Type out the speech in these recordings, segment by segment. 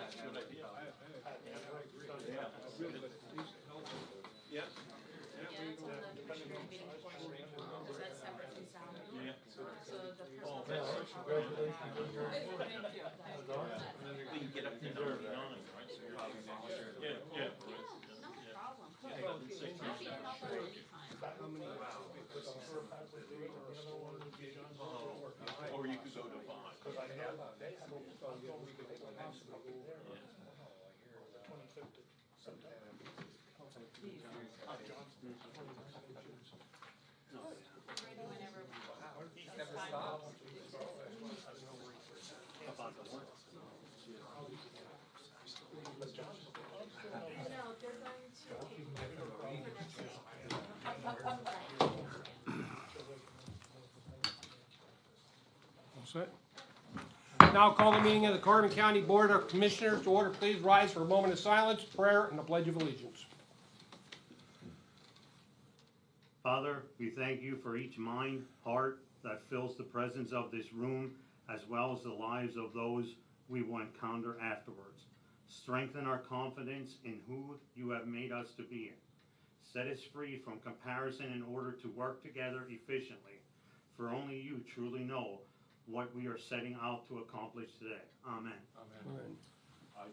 that's a good idea. Yeah. Yeah, it's on the commissioner meeting portion, because that's separate from salary. Yeah. So the Oh, person. We can get up to 99, right? So you're yeah, yeah. No problem. Yeah. Happy to help out anytime. Or you could go to 5. Ready whenever. He's never stopped. No, they're going to take for next week. All set. Now call the meeting of the Carbon County Board of Commissioners to order. Please rise for a moment of silence, prayer, and the Pledge of Allegiance. Father, we thank you for each mind, heart that fills the presence of this room, as well as the lives of those we will encounter afterwards. Strengthen our confidence in who you have made us to be. Set us free from comparison in order to work together efficiently, for only you truly know what we are setting out to accomplish today. Amen. Amen.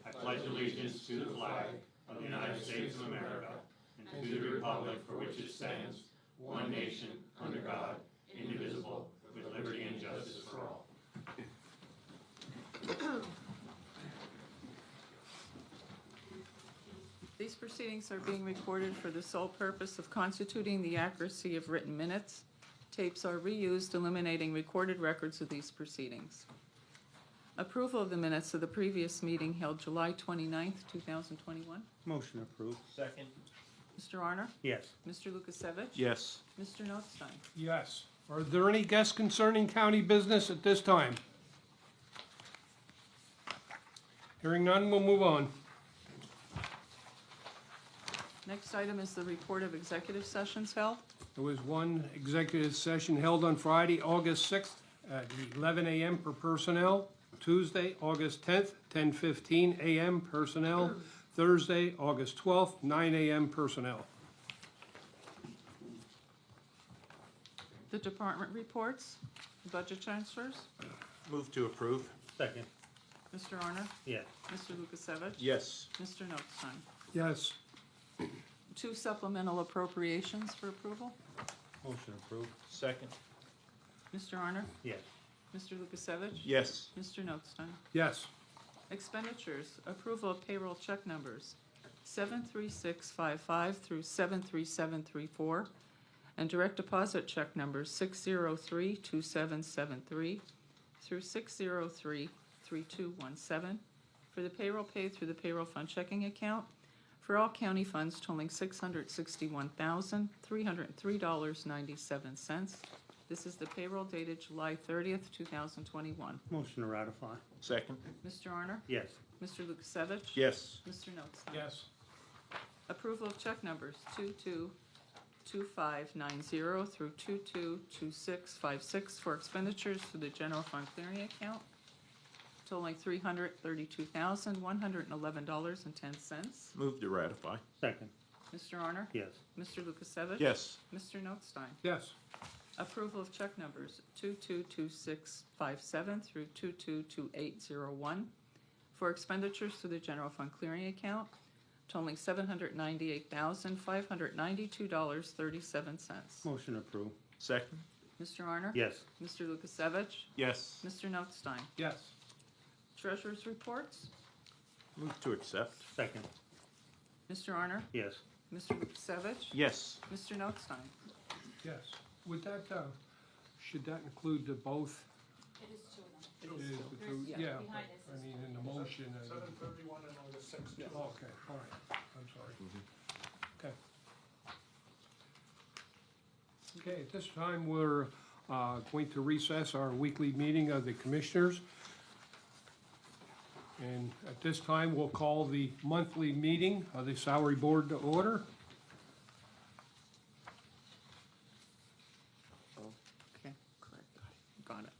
I pledge allegiance to the flag of the United States of America and to the republic for which it stands, one nation, under God, indivisible, with liberty and justice for all. These proceedings are being recorded for the sole purpose of constituting the accuracy of written minutes. Tapes are reused, eliminating recorded records of these proceedings. Approval of the minutes of the previous meeting held July 29th, 2021. Motion approved. Second. Mr. Arner? Yes. Mr. Lukasevich? Yes. Mr. Notstein? Yes. Are there any guests concerning county business at this time? Hearing none, we'll move on. Next item is the report of executive sessions held. There was one executive session held on Friday, August 6th at 11 a.m. for personnel. Tuesday, August 10th, 10:15 a.m. personnel. Thursday, August 12th, 9 a.m. personnel. The department reports, budget transfers. Move to approve. Second. Mr. Arner? Yes. Mr. Lukasevich? Yes. Mr. Notstein? Yes. 2 supplemental appropriations for approval. Motion approved. Second. Mr. Arner? Yes. Mr. Lukasevich? Yes. Mr. Notstein? Yes. Expenditures, approval of payroll check numbers 73655 through 73734, and direct deposit check numbers 6032773 through 6033217 for the payroll paid through the payroll fund checking account for all county funds totaling $661,303.97. This is the payroll dated July 30th, 2021. Motion to ratify. Second. Mr. Arner? Yes. Mr. Lukasevich? Yes. Mr. Notstein? Yes. Approval of check numbers 222590 through 222656 for expenditures for the general fund clearing account totaling $332,111.10. Move to ratify. Second. Mr. Arner? Yes. Mr. Lukasevich? Yes. Mr. Notstein? Yes. Approval of check numbers 222657 through 222801 for expenditures to the general fund clearing account totaling $798,592.37. Motion approved. Second. Mr. Arner? Yes. Mr. Lukasevich? Yes. Mr. Notstein? Yes. Treasurer's reports. Move to accept. Second. Mr. Arner? Yes. Mr. Lukasevich? Yes. Mr. Notstein? Yes. Would that, should that include the both? It is 2 of them. It is the two, Yeah. yeah, Behind us I is mean, in the motion. 7:31 and August 6th. Oh, okay, all right, I'm sorry. Okay. Okay, at this time, we're going to recess our weekly meeting of the Commissioners. And at this time, we'll call the monthly meeting of the Salary Board to order. Okay, correct. Got it.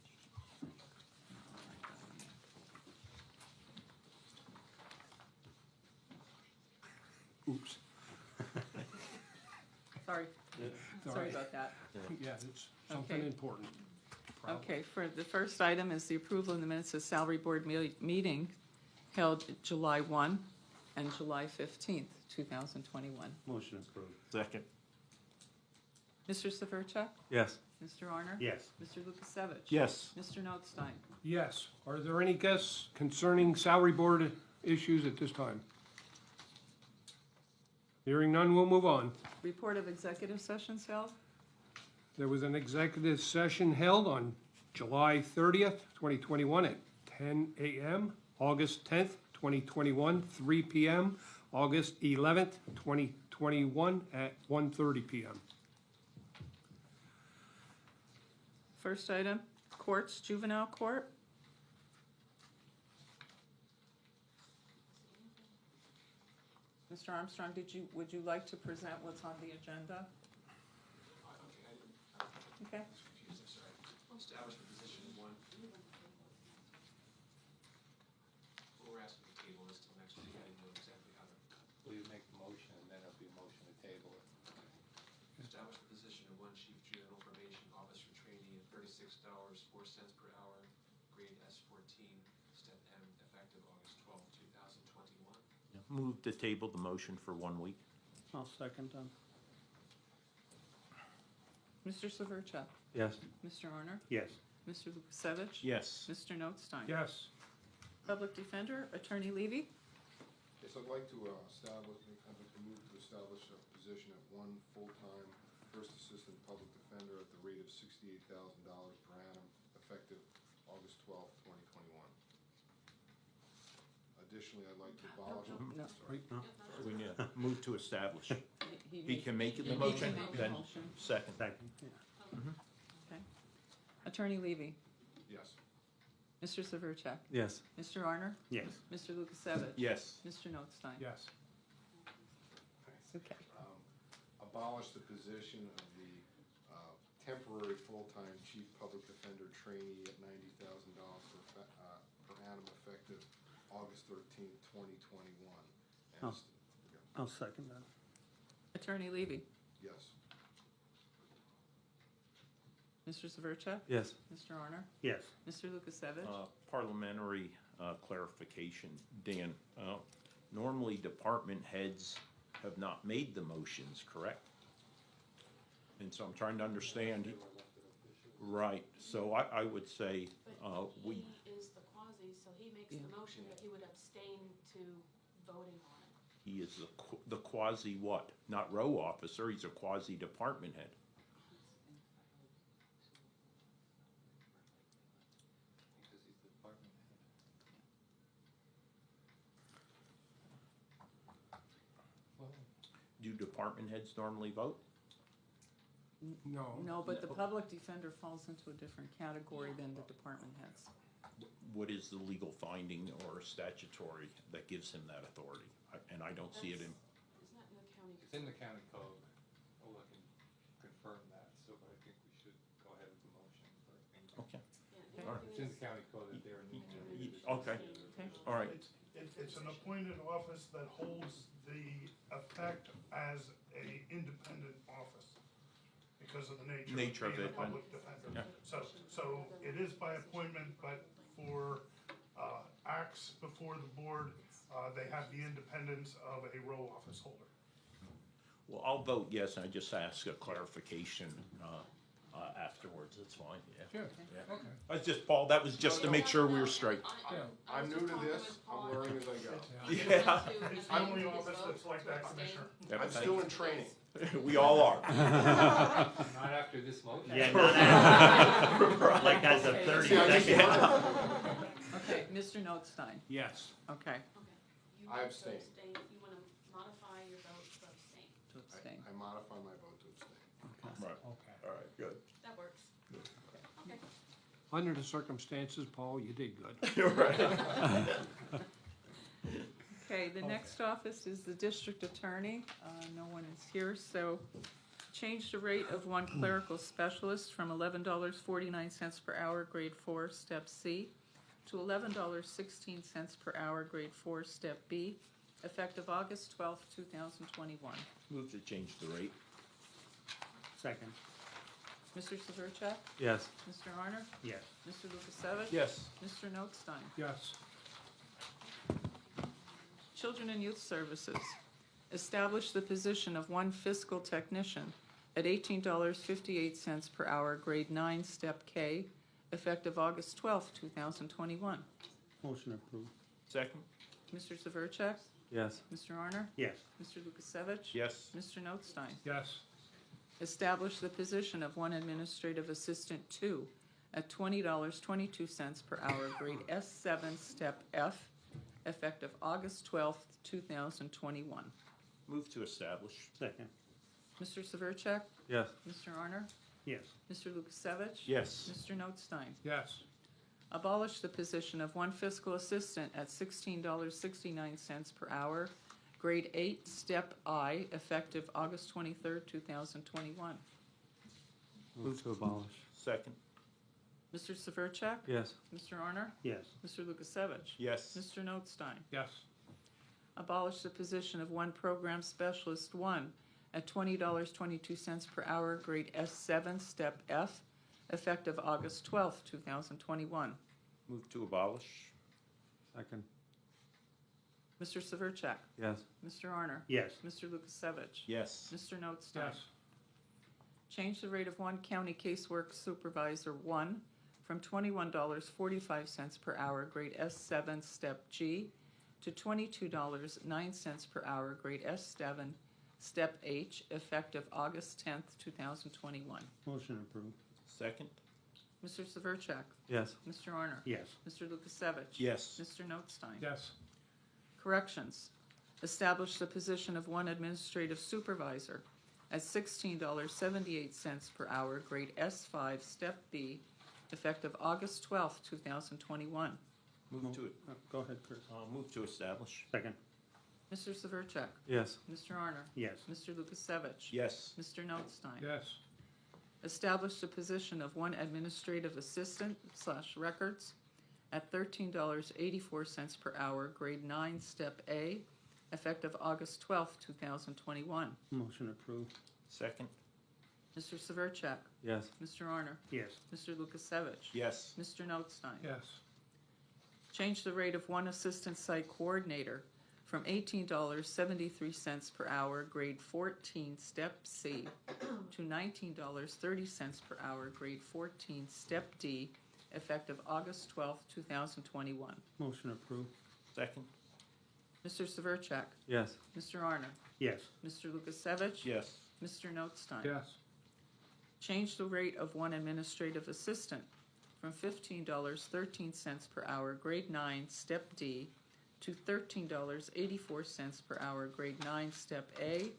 Oops. Sorry, all sorry right. about that. Yeah, it's something Okay. important. Probably. Okay, for the first item is the approval of the minutes of salary board meeting held July 1 and July 15th, 2021. Motion approved. Second. Mr. Severcek? Yes. Mr. Arner? Yes. Mr. Lukasevich? Yes. Mr. Notstein? Yes. Are there any guests concerning salary board issues at this time? Hearing none, we'll move on. Report of executive sessions held? There was an executive session held on July 30th, 2021 at 10 a.m., August 10th, 2021, 3 p.m., August 11th, 2021 at 1:30 p.m. First item, courts, juvenile court. Mr. Armstrong, would you like to present what's on the agenda? Okay. Establish the position of one. We're asking to table this till next week, I didn't know exactly how to. Will you make the motion and then it'll be a motion to table it? Establish the position of one chief juvenile information officer trainee at $36.04 per hour, grade S14, step M, effective August 12, 2021. Move to table the motion for 1 week. I'll second that. Mr. Severcek? Yes. Mr. Arner? Yes. Mr. Lukasevich? Yes. Mr. Notstein? Yes. Public Defender, Attorney Levy? Yes, I'd like to move to establish a position of one full-time first assistant public defender at the rate of $68,000 per annum, effective August 12th, 2021. Additionally, I'd like to abolish. No. Sorry. We need to move to establish. He made- can make the he can motion, make the then motion. second. Second. Okay. Attorney Levy? Yes. Mr. Severcek? Yes. Mr. Arner? Yes. Mr. Lukasevich? Yes. Mr. Notstein? Yes. Okay. Abolish the position of the temporary full-time chief public defender trainee at $90,000 per annum, effective August 13th, 2021. And Oh. I'll second that. Attorney Levy? yes. Mr. Severcek? Yes. Mr. Arner? Yes. Mr. Lukasevich? Parliamentary clarification, Dan. Normally, department heads have not made the motions, correct? And so I'm trying to understand. Right, so I would say, we, He is the quasi, so he makes Yeah. the motion, but he would abstain to voting on it. he is the quasi what? Not row officer, he's a quasi department head. Because he's the department head. Well, Do department heads normally vote? No. No, but the public defender falls into a different category than the department heads. What is the legal finding or statutory that gives him that authority? And I don't see it in, Isn't that in the county? it's in the county code. Oh, I can confirm that, so, but I think we should go ahead with the motion. But I think okay, Yeah, the All only it's thing in the is, county code that they're enumerated. okay, Okay. all right. It's an appointed office that holds the effect as a independent office because of the nature of being Nature of a it, public defender. yeah. So it is by appointment, but for acts before the board, they have the independence of a row office holder. Well, I'll vote yes, and I just ask a clarification afterwards, that's fine, yeah. Sure. Yeah. Okay. I was just, Paul, that was just to make sure we were straight. I'm new to this, I'm learning as I go. Yeah. It's the only office that's like that, Commissioner. Yeah, I'm thank still in training. you. We all are. Not after this motion. Yeah, not after, like as a Okay. 30 See, I just second. learned. Okay, Mr. Notstein? Yes. Okay, you I want to abstain. you want to modify your vote to abstain. to abstain. I modify my vote to abstain. Right, Okay. all right, good. That works. Okay. Under the circumstances, Paul, you did good. You're right. Okay, the next office is the district attorney. No one is here, so change the rate of one clerical specialist from $11.49 per hour, grade 4, step C, to $11.16 per hour, grade 4, step B, effective August 12th, 2021. Move to change the rate. Second. Mr. Severcek? Yes. Mr. Honor? Yes. Mr. Lukasevich? Yes. Mr. Notstein? Yes. Children and Youth Services. Establish the position of one fiscal technician at $18.58 per hour, grade 9, step K, effective August 12th, 2021. Motion approved. Second. Mr. Severcek? Yes. Mr. Honor? Yes. Mr. Lukasevich? Yes. Mr. Notstein? Yes. Establish the position of one administrative assistant 2 at $20.22 per hour, grade S7, step F, effective August 12th, 2021. Move to establish. Second. Mr. Severcek? Yes. Mr. Honor? Yes. Mr. Lukasevich? Yes. Mr. Notstein? Yes. Abolish the position of one fiscal assistant at $16.69 per hour, grade 8, step I, effective August 23rd, 2021. Move to abolish. Second. Mr. Severcek? Yes. Mr. Honor? Yes. Mr. Lukasevich? Yes. Mr. Notstein? Yes. Abolish the position of one program specialist 1 at $20.22 per hour, grade S7, step F, effective August 12th, 2021. Move to abolish. Second. Mr. Severcek? Yes. Mr. Honor? Yes. Mr. Lukasevich? Yes. Mr. Notstein? Yes. Change the rate of one county casework supervisor 1 from $21.45 per hour, grade S7, step G, to $22.09 per hour, grade S7, step H, effective August 10th, 2021. Motion approved. Second. Mr. Severcek? Yes. Mr. Honor? Yes. Mr. Lukasevich? Yes. Mr. Notstein? Yes. Corrections. Establish the position of one administrative supervisor at $16.78 per hour, grade S5, step B, effective August 12th, 2021. Move to, Go ahead, Chris. move to establish. Second. Mr. Severcek? Yes. Mr. Honor? Yes. Mr. Lukasevich? Yes. Mr. Notstein? Yes. Establish the position of one administrative assistant / records at $13.84 per hour, grade 9, step A, effective August 12th, 2021. Motion approved. Second. Mr. Severcek? Yes. Mr. Honor? Yes. Mr. Lukasevich? Yes. Mr. Notstein? Yes. Change the rate of one assistant site coordinator from $18.73 per hour, grade 14, step C, to $19.30 per hour, grade 14, step D, effective August 12th, 2021. Motion approved. Second. Mr. Severcek? Yes. Mr. Honor? Yes. Mr. Lukasevich? Yes. Mr. Notstein? Yes. Change the rate of one administrative assistant from $15.13 per hour, grade 9, step D, to $13.84 per hour, grade 9, step A,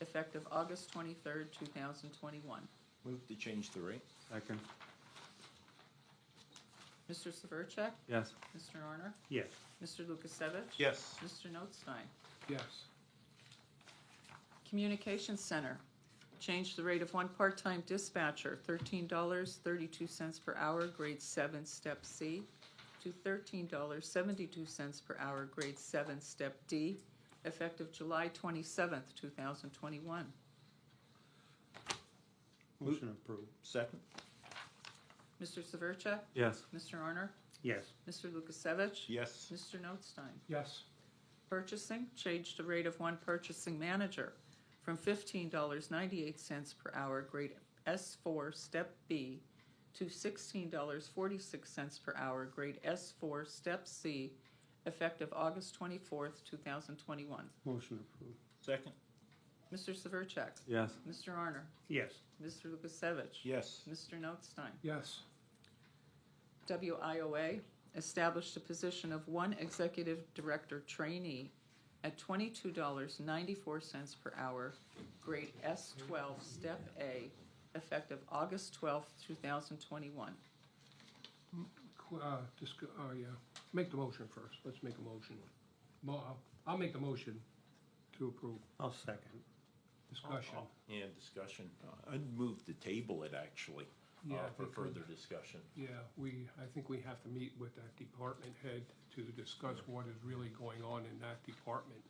effective August 23rd, 2021. Move to change the rate. Second. Mr. Severcek? Yes. Mr. Honor? Yes. Mr. Lukasevich? Yes. Mr. Notstein? Yes. Communications Center. Change the rate of one part-time dispatcher, $13.32 per hour, grade 7, step C, to $13.72 per hour, grade 7, step D, effective July 27th, 2021. Motion approved. Second. Mr. Severcek? Yes. Mr. Honor? Yes. Mr. Lukasevich? Yes. Mr. Notstein? Yes. Purchasing, change the rate of one purchasing manager from $15.98 per hour, grade S4, step B, to $16.46 per hour, grade S4, step C, effective August 24th, 2021. Motion approved. Second. Mr. Severcek? Yes. Mr. Honor? Yes. Mr. Lukasevich? Yes. Mr. Notstein? Yes. WIOA, establish the position of one executive director trainee at $22.94 per hour, grade S12, step A, effective August 12th, 2021. Yeah. Make the motion first. Let's make a motion. I'll make the motion to approve. I'll second. Discussion. Yeah, discussion. I'd move to table it, actually, Yeah, I for think further discussion. Yeah, I think we have to meet with that department head to discuss what is really going on in that department.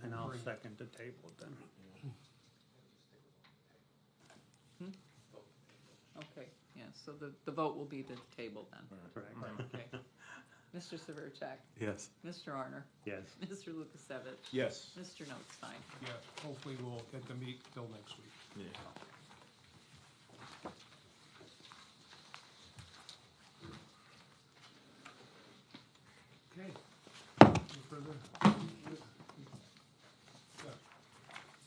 And I'll bring- second the table then. Okay, yeah, so the vote will be to the table then. Correct. Okay. Mr. Severcek? Yes. Mr. Arner? Yes. Mr. Lukasevich? Yes. Mr. Notstein? Yeah, hopefully we'll get to meet till next week. Yeah. Okay. No further?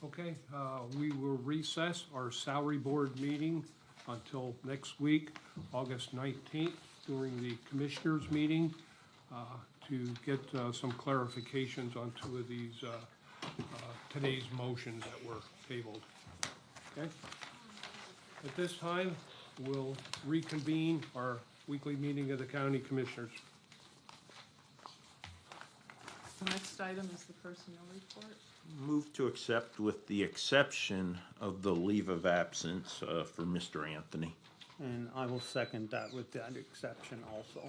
Okay, we will recess our salary board meeting until next week, August 19th, during the commissioners' meeting, to get some clarifications on two of these, today's motions that were tabled. Okay? At this time, we'll reconvene our weekly meeting of the county commissioners. The next item is the personnel report. Move to accept with the exception of the leave of absence for Mr. Anthony. And I will second that with that exception also.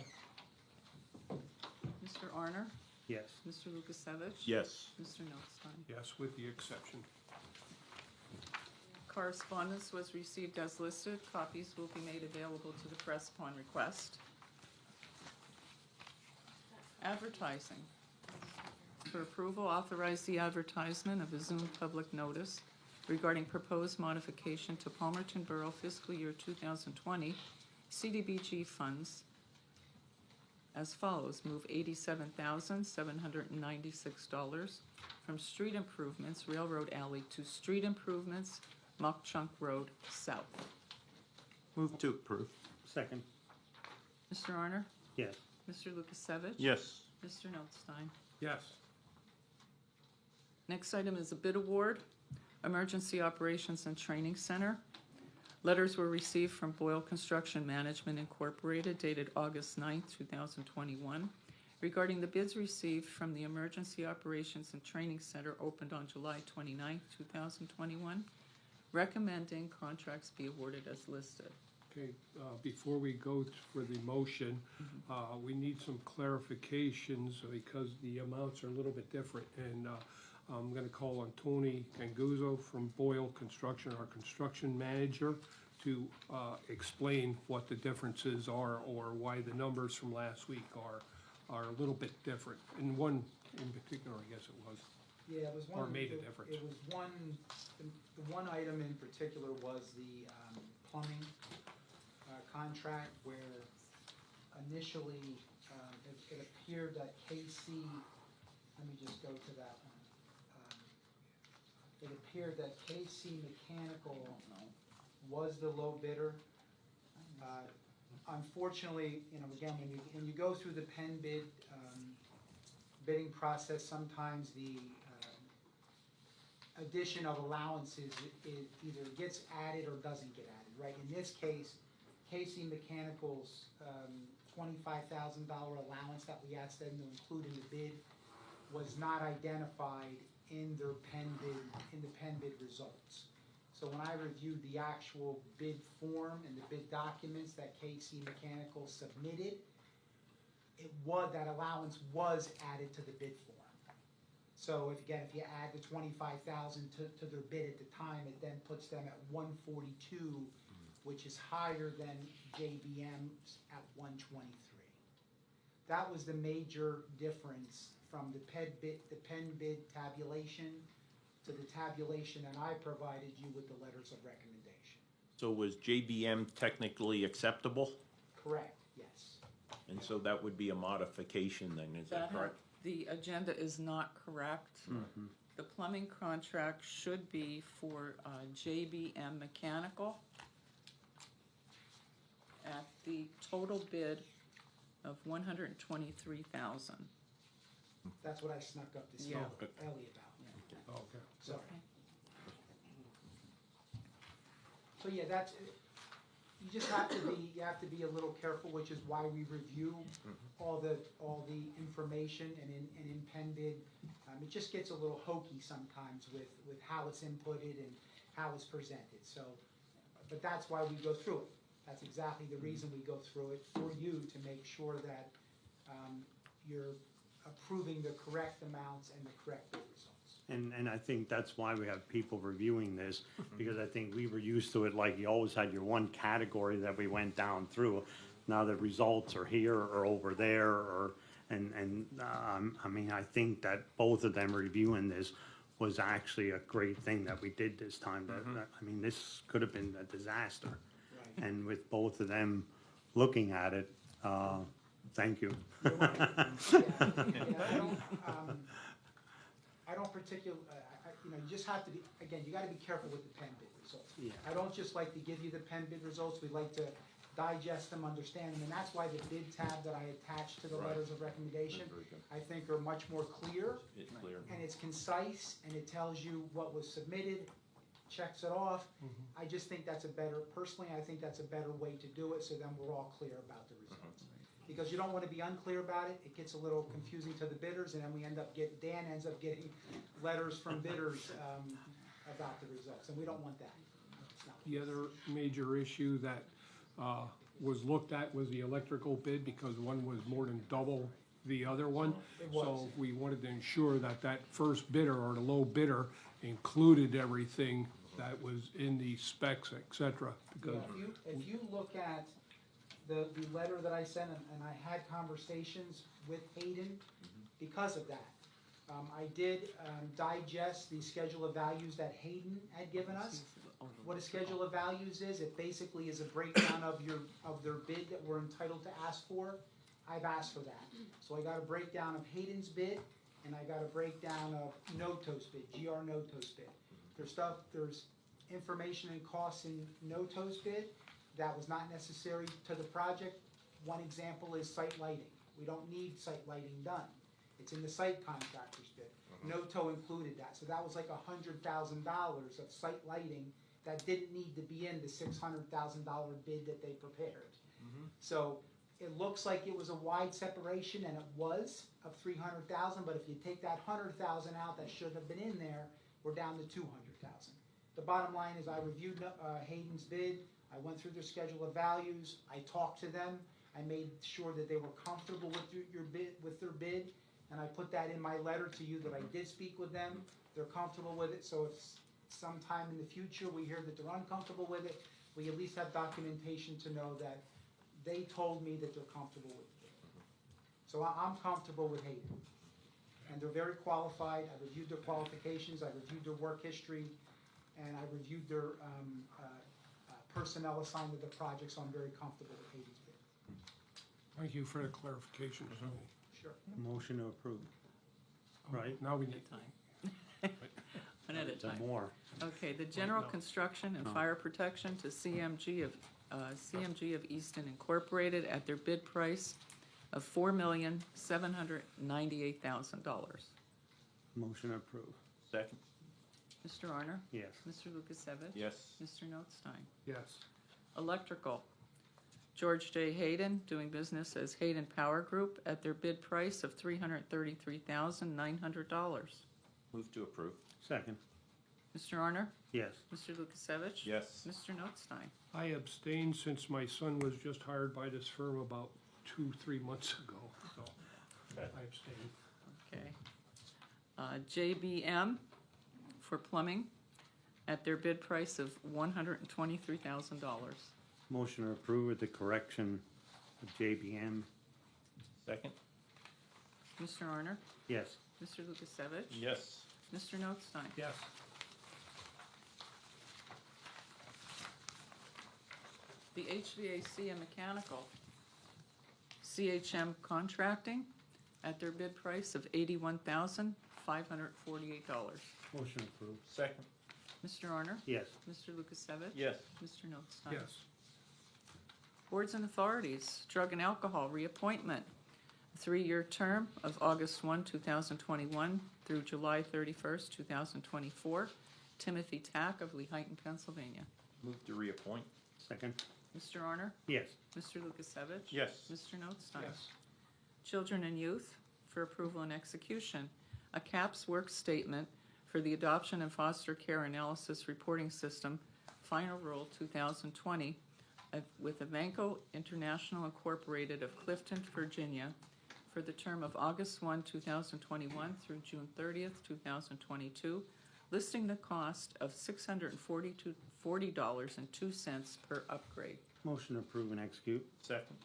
Mr. Arner? Yes. Mr. Lukasevich? Yes. Mr. Notstein? Yes, with the exception. Correspondence was received as listed. Copies will be made available to the press upon request. Advertising. For approval, authorize the advertisement of a Zoom public notice regarding proposed modification to Palmerton Borough fiscal year 2020 CDBG funds as follows. Move $87,796 from street improvements, Railroad Alley, to street improvements, Mock Chunk Road, South. Move to approve. Second. Mr. Arner? Yes. Mr. Lukasevich? Yes. Mr. Notstein? Yes. Next item is a bid award, Emergency Operations and Training Center. Letters were received from Boyle Construction Management Incorporated dated August 9th, 2021, regarding the bids received from the Emergency Operations and Training Center opened on July 29th, 2021, recommending contracts be awarded as listed. Okay, before we go for the motion, we need some clarifications because the amounts are a little bit different. And I'm gonna call on Tony Canguzzo from Boyle Construction, our construction manager, to explain what the differences are or why the numbers from last week are a little bit different. And one in particular, I guess it was. Yeah, it was one. Or made a it- difference. It was one, the one item in particular was the plumbing contract where initially it appeared that KC, let me just go to that one. It appeared that KC Mechanical was the low bidder. Unfortunately, again, when you go through the pen bid bidding process, sometimes the addition of allowances, it either gets added or doesn't get added, right? In this case, KC Mechanical's $25,000 allowance that we asked them to include in the bid was not identified in their pen bid results. So when I reviewed the actual bid form and the bid documents that KC Mechanical submitted, that allowance was added to the bid form. So if you add the 25,000 to their bid at the time, it then puts them at 142, which is higher than JBM's at 123. That was the major difference from the pen bid tabulation to the tabulation that I provided you with the letters of recommendation. So was JBM technically acceptable? Correct, yes. And so that would be a modification then, is that correct? The agenda is not correct. The plumbing contract should be for JBM Mechanical at the total bid of $123,000. That's what I snuck up to see Yeah. Ellie about. Okay. Sorry. So yeah, that's, you just have to be a little careful, which is why we review all the information and in pen bid. It just gets a little hokey sometimes with how it's inputted and how it's presented, so, but that's why we go through it. That's exactly the reason we go through it, for you to make sure that you're approving the correct amounts and the correct bid results. And I think that's why we have people reviewing this, because I think we were used to it, like you always had your one category that we went down through. Now the results are here or over there, or, I mean, I think that both of them reviewing this was actually a great thing that we did this time. I mean, this could have been a disaster. Right. And with both of them looking at it, thank you. You're welcome. Yeah, I don't particularly, you know, you just have to be, again, you gotta be careful with the pen bid results. Yeah. I don't just like to give you the pen bid results, we like to digest them, understand them, and that's why the bid tab that I attached to the Right. letters of recommendation, Very good. I think are much more clear, It's clear. and it's concise, and it tells you what was submitted, checks it off. I just think that's a better, personally, I think that's a better way to do it, so then we're all clear about the results. Because you don't wanna be unclear about it, it gets a little confusing to the bidders, and then Dan ends up getting letters from bidders, about the results, and we don't want that. It's not what The other major issue that was looked at was the electrical bid, because one was more than double the other one. It was. So we wanted to ensure that that first bidder or the low bidder included everything that was in the specs, et cetera, because Yeah, if you look at the letter that I sent, and I had conversations with Hayden because of that. I did digest the schedule of values that Hayden had given us. What a schedule of values is, it basically is a breakdown of their bid that we're entitled to ask for. I've asked for that. So I got a breakdown of Hayden's bid, and I got a breakdown of Noto's bid, GR Noto's bid. There's information and costs in Noto's bid that was not necessary to the project. One example is site lighting. We don't need site lighting done. It's in the site contractor's bid. Noto included that, so that was like $100,000 of site lighting that didn't need to be in the $600,000 bid that they prepared. So it looks like it was a wide separation, and it was, of 300,000, but if you take that 100,000 out that should have been in there, we're down to 200,000. The bottom line is I reviewed Hayden's bid, I went through their schedule of values, I talked to them, I made sure that they were comfortable with your bid, with their bid, and I put that in my letter to you that I did speak with them, they're comfortable with it, so if sometime in the future we hear that they're uncomfortable with it, we at least have documentation to know that they told me that they're comfortable with it. So I'm comfortable with Hayden. And they're very qualified, I reviewed their qualifications, I reviewed their work history, and I reviewed their personnel assigned to the project, so I'm very comfortable with Hayden's bid. thank you for the clarification. Sure. Motion to approve. Right. Now we need, One at a Some time. more. Okay, the general construction and fire protection to CMG of Easton Incorporated at their bid price of $4,798,000. Motion approved. Second? Mr. Arner? Yes. Mr. Lukasevich? Yes. Mr. Notstein? yes, Electrical, George J. Hayden, doing business as Hayden Power Group at their bid price of $333,900. Move to approve. Second. Mr. Arner? Yes. Mr. Lukasevich? Yes. Mr. Notstein? I abstained since my son was just hired by this firm about 2-3 months ago, so I abstained. Okay. JBM for plumbing at their bid price of $123,000. Motion to approve with the correction of JBM. Second? Mr. Arner? Yes. Mr. Lukasevich? Yes. Mr. Notstein? Yes, The HVAC and mechanical, CHM Contracting at their bid price of $81,548. Motion approved. Second? Mr. Arner? Yes. Mr. Lukasevich? Yes. Mr. Notstein? yes, Boards and authorities, drug and alcohol reappointment. 3-year term of August 1, 2021 through July 31st, 2024. Timothy Tack of Lehighton, Pennsylvania. Move to reappoint. Second. Mr. Arner? Yes. Mr. Lukasevich? Yes. Mr. Notstein? yes, Children and Youth for approval and execution. A CAPS work statement for the Adoption and Foster Care Analysis Reporting System, Final Rule 2020, with Avanco International Incorporated of Clifton, Virginia, for the term of August 1, 2021 through June 30th, 2022, listing the cost of $640.02 per upgrade. Motion to approve and execute. Second.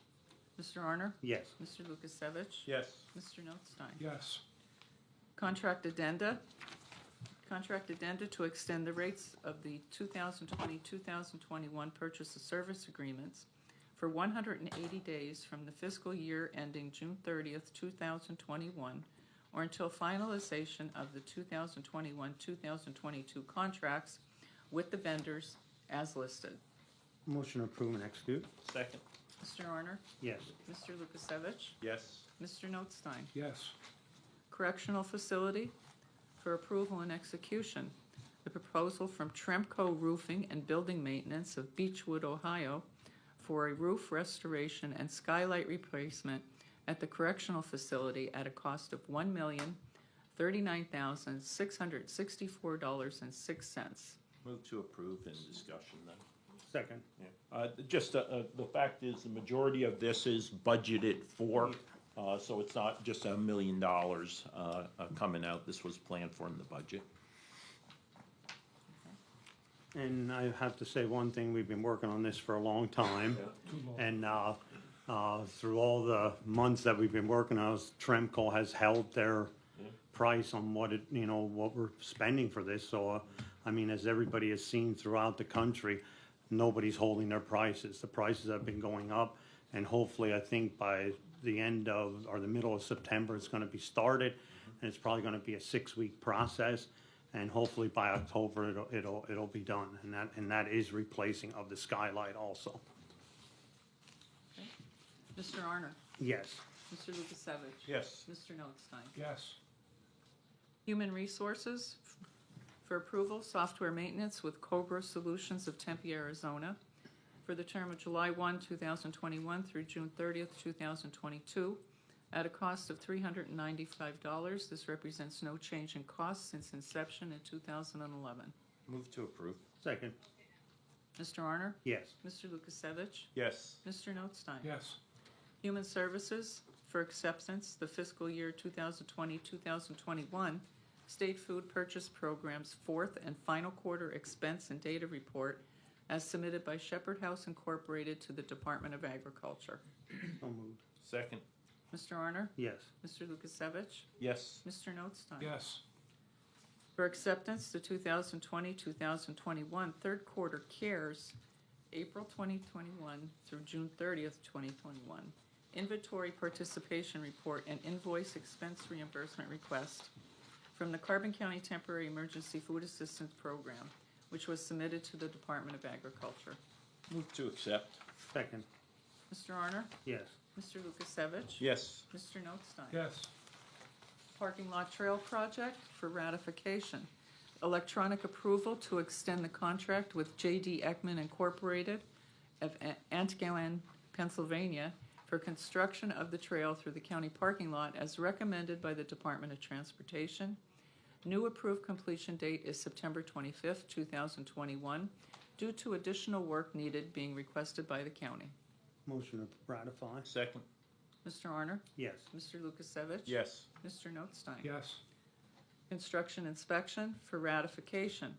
Mr. Honor? Yes. Mr. Lukasevich? Yes. Mr. Notstein? Yes. Contract addenda. Contract addenda to extend the rates of the 2020-2021 purchase of service agreements for 180 days from the fiscal year ending June 30th, 2021, or until finalization of the 2021-2022 contracts with the vendors as listed. Motion to approve and execute. Second. Mr. Honor? Yes. Mr. Lukasevich? Yes. Mr. Notstein? Yes. Correctional Facility for approval and execution. The proposal from Tremco Roofing and Building Maintenance of Beechwood, Ohio for a roof restoration and skylight replacement at the correctional facility at a cost of $1,039,664.06. Move to approve in discussion then. Second. Just, the fact is, the majority of this is budgeted for, so it's not just $1 million coming out. This was planned for in the budget. And I have to say one thing, we've been working on this for a long time. And through all the months that we've been working on it, Tremco has held their price on what it, what we're spending for this. So, I mean, as everybody has seen throughout the country, nobody's holding their prices. The prices have been going up, and hopefully, I think by the end of, or the middle of September, it's gonna be started, and it's probably gonna be a 6-week process, and hopefully by October, it'll be done, and that is replacing of the skylight also. Okay. Mr. Honor? Yes. Mr. Lukasevich? Yes. Mr. Notstein? Yes. Human Resources for approval, software maintenance with Cobra Solutions of Tempe, Arizona, for the term of July 1, 2021 through June 30th, 2022, at a cost of $395. This represents no change in cost since inception in 2011. Move to approve. Second. Mr. Honor? Yes. Mr. Lukasevich? Yes. Mr. Notstein? Yes. Human Services for acceptance, the fiscal year 2020-2021 State Food Purchase Program's fourth and final quarter expense and data report as submitted by Shepherd House Incorporated to the Department of Agriculture. So moved. Second. Mr. Honor? Yes. Mr. Lukasevich? Yes. Mr. Notstein? Yes. For acceptance, the 2020-2021 third quarter CARES, April 2021 through June 30th, 2021, inventory participation report and invoice expense reimbursement request from the Carbon County Temporary Emergency Food Assistance Program, which was submitted to the Department of Agriculture. Move to accept. Second. Mr. Honor? Yes. Mr. Lukasevich? Yes. Mr. Notstein? Yes. Parking lot trail project for ratification. Electronic approval to extend the contract with J.D. Ekman Incorporated of Antioch, Pennsylvania, for construction of the trail through the county parking lot as recommended by the Department of Transportation. New approved completion date is September 25th, 2021, due to additional work needed being requested by the county. Motion to ratify. Second. Mr. Honor? Yes. Mr. Lukasevich? Yes. Mr. Notstein? Yes. Construction inspection for ratification.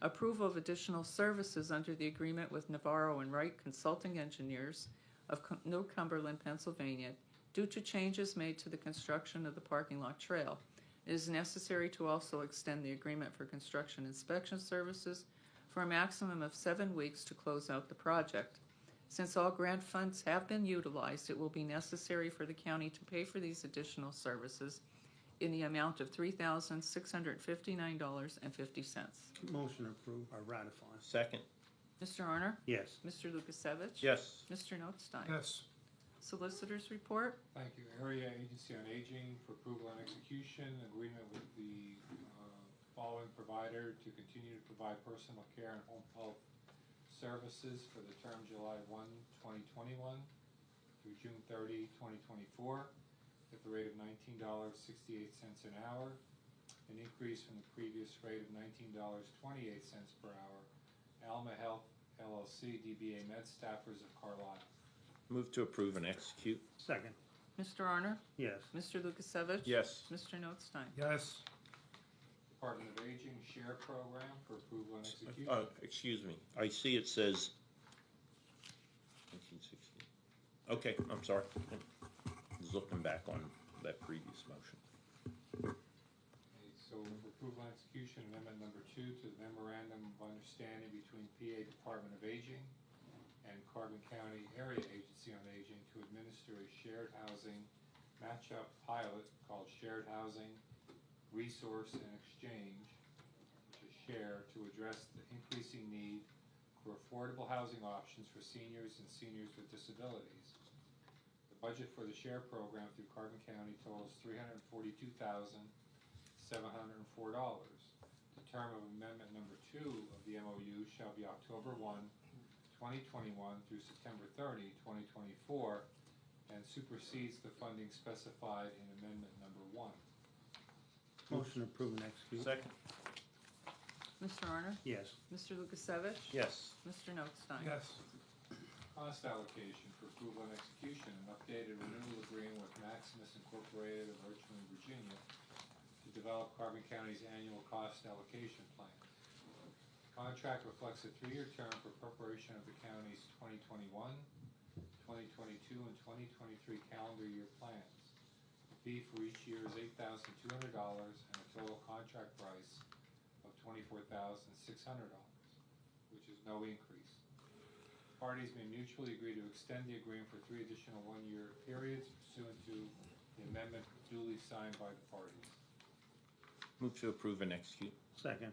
Approval of additional services under the agreement with Navarro and Wright Consulting Engineers of New Cumberland, Pennsylvania, due to changes made to the construction of the parking lot trail. It is necessary to also extend the agreement for construction inspection services for a maximum of 7 weeks to close out the project. Since all grant funds have been utilized, it will be necessary for the county to pay for these additional services in the amount of $3,659.50. Motion approved or ratify. Second. Mr. Honor? Yes. Mr. Lukasevich? Yes. Mr. Notstein? Yes. Solicitors report. Thank you. Area Agency on Aging for approval and execution, agreement with the following provider to continue to provide personal care and home health services for the term July 1, 2021 through June 30, 2024, at the rate of $19.68 an hour, an increase from the previous rate of $19.28 per hour. Alma Health LLC, DBA Med Staffers of Carlisle. Move to approve and execute. Second. Mr. Arner? Yes. Mr. Lukasevich? Yes. Mr. Notstein? Yes. Department of Aging Share Program for approval and execution. Excuse me, I see it says 1960. Okay, I'm sorry. I was looking back on that previous motion. Okay, so for approval and execution, amendment number 2 to the memorandum of understanding between PA Department of Aging and Carbon County Area Agency on Aging to administer a shared housing match-up pilot called Shared Housing Resource and Exchange, which is SHARE, to address the increasing need for affordable housing options for seniors and seniors with disabilities. The budget for the SHARE program through Carbon County totals $342,704. The term of amendment number 2 of the MOU shall be October 1, 2021 through September 30, 2024, and supersedes the funding specified in amendment number 1. Motion to approve and execute. Second? Mr. Arner? Yes. Mr. Lukasevich? Yes. Mr. Notstein? Yes. Cost allocation for approval and execution, an updated renewal agreement with Maximus Incorporated of Richmond, Virginia, to develop Carbon County's annual cost allocation plan. The contract reflects a 3-year term for preparation of the county's 2021, 2022, and 2023 calendar year plans. The fee for each year is $8,200 and a total contract price of $24,600, which is no increase. Parties may mutually agree to extend the agreement for 3 additional 1-year periods pursuant to the amendment duly signed by the parties. Move to approve and execute. Second.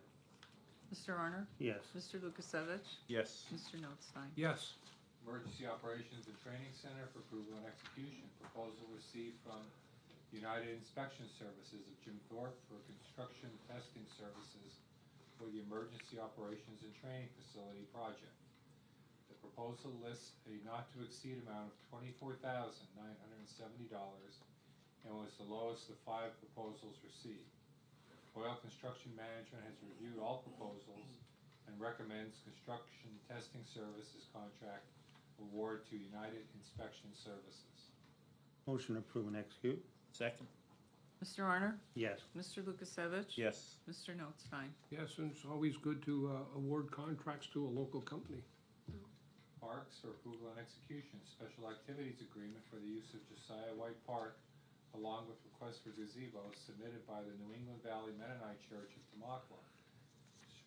Mr. Arner? Yes. Mr. Lukasevich? Yes. Mr. Notstein? Yes. Emergency Operations and Training Center for approval and execution. Proposal received from United Inspection Services of Jim Thorpe for construction testing services for the Emergency Operations and Training Facility project. The proposal lists a not-to-exceed amount of $24,970 and was the lowest of 5 proposals received. Oil Construction Management has reviewed all proposals and recommends construction testing services contract award to United Inspection Services. Motion to approve and execute. Second? Mr. Arner? Yes. Mr. Lukasevich? Yes. Mr. Notstein? Yes, and it's always good to award contracts to a local company. Parks for approval and execution, special activities agreement for the use of Josiah White Park, along with request for gazebo submitted by the New England Valley Mennonite Church of Tamaqua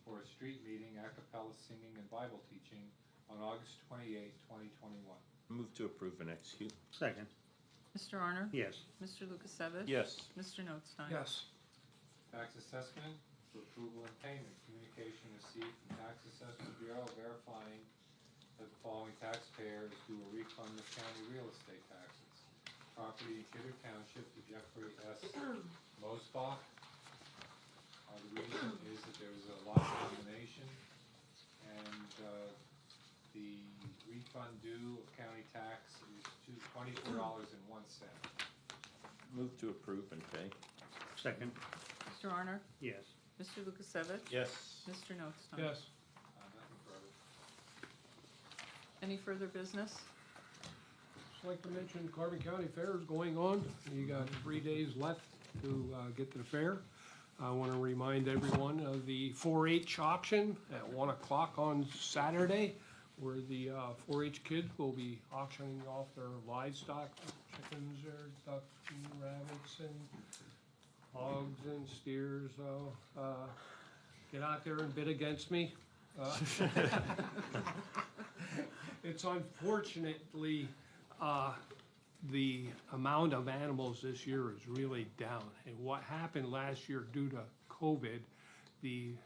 for a street meeting, a cappella singing, and Bible teaching on August 28, 2021. Move to approve and execute. Second. Mr. Arner? Yes. Mr. Lukasevich? Yes. Mr. Notstein? Yes. Tax assessment for approval and payment. Communication received from Tax Assessment Bureau verifying that the following taxpayers do a refund of county real estate taxes. Property in Kidder Township to Jeffrey S. Mosbach. The reason is that there was a lot combination and the refund due of county tax is $24.01. Move to approve and pay. Second. Mr. Arner? Yes. Mr. Lukasevich? Yes. Mr. Notstein? Yes. Nothing further. Any further business? Just like to mention, Carbon County Fair is going on. You got 3 days left to get to the fair. I want to remind everyone of the 4-H auction at 1 o'clock on Saturday, where the 4-H kids will be auctioning off their livestock, chickens or ducks and rabbits and hogs and steers. So get out there and bid against me. It's unfortunately the amount of animals this year is really down. And what happened last year due to COVID, the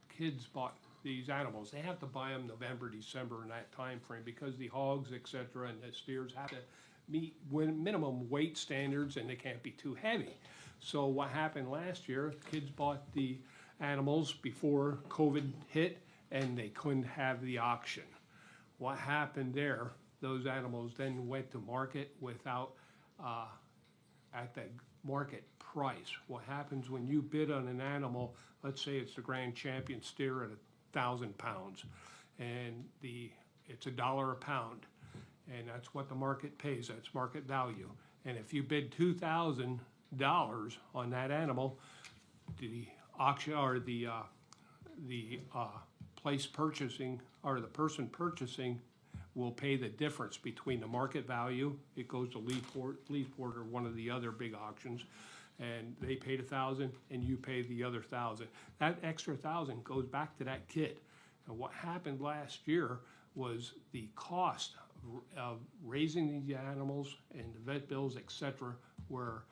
kids bought these animals. They have to buy them November, December in that time frame because the hogs, et cetera, and the steers have to meet minimum weight standards and they can't be too heavy. So what happened last year, kids bought the animals before COVID hit and they couldn't have the auction. What happened there, those animals then went to market without, at the market price. What happens when you bid on an animal, let's say it's the grand champion steer at 1,000 pounds, and it's $1 a pound, and that's what the market pays, that's market value. And if you bid $2,000 on that animal, the auction, or the place purchasing, or the person purchasing will pay the difference between the market value. It goes to Leafport or one of the other big auctions, and they paid $1,000 and you pay the other $1,000. That extra $1,000 goes back to that kid. And what happened last year was the cost of raising these animals and the vet bills, et cetera, were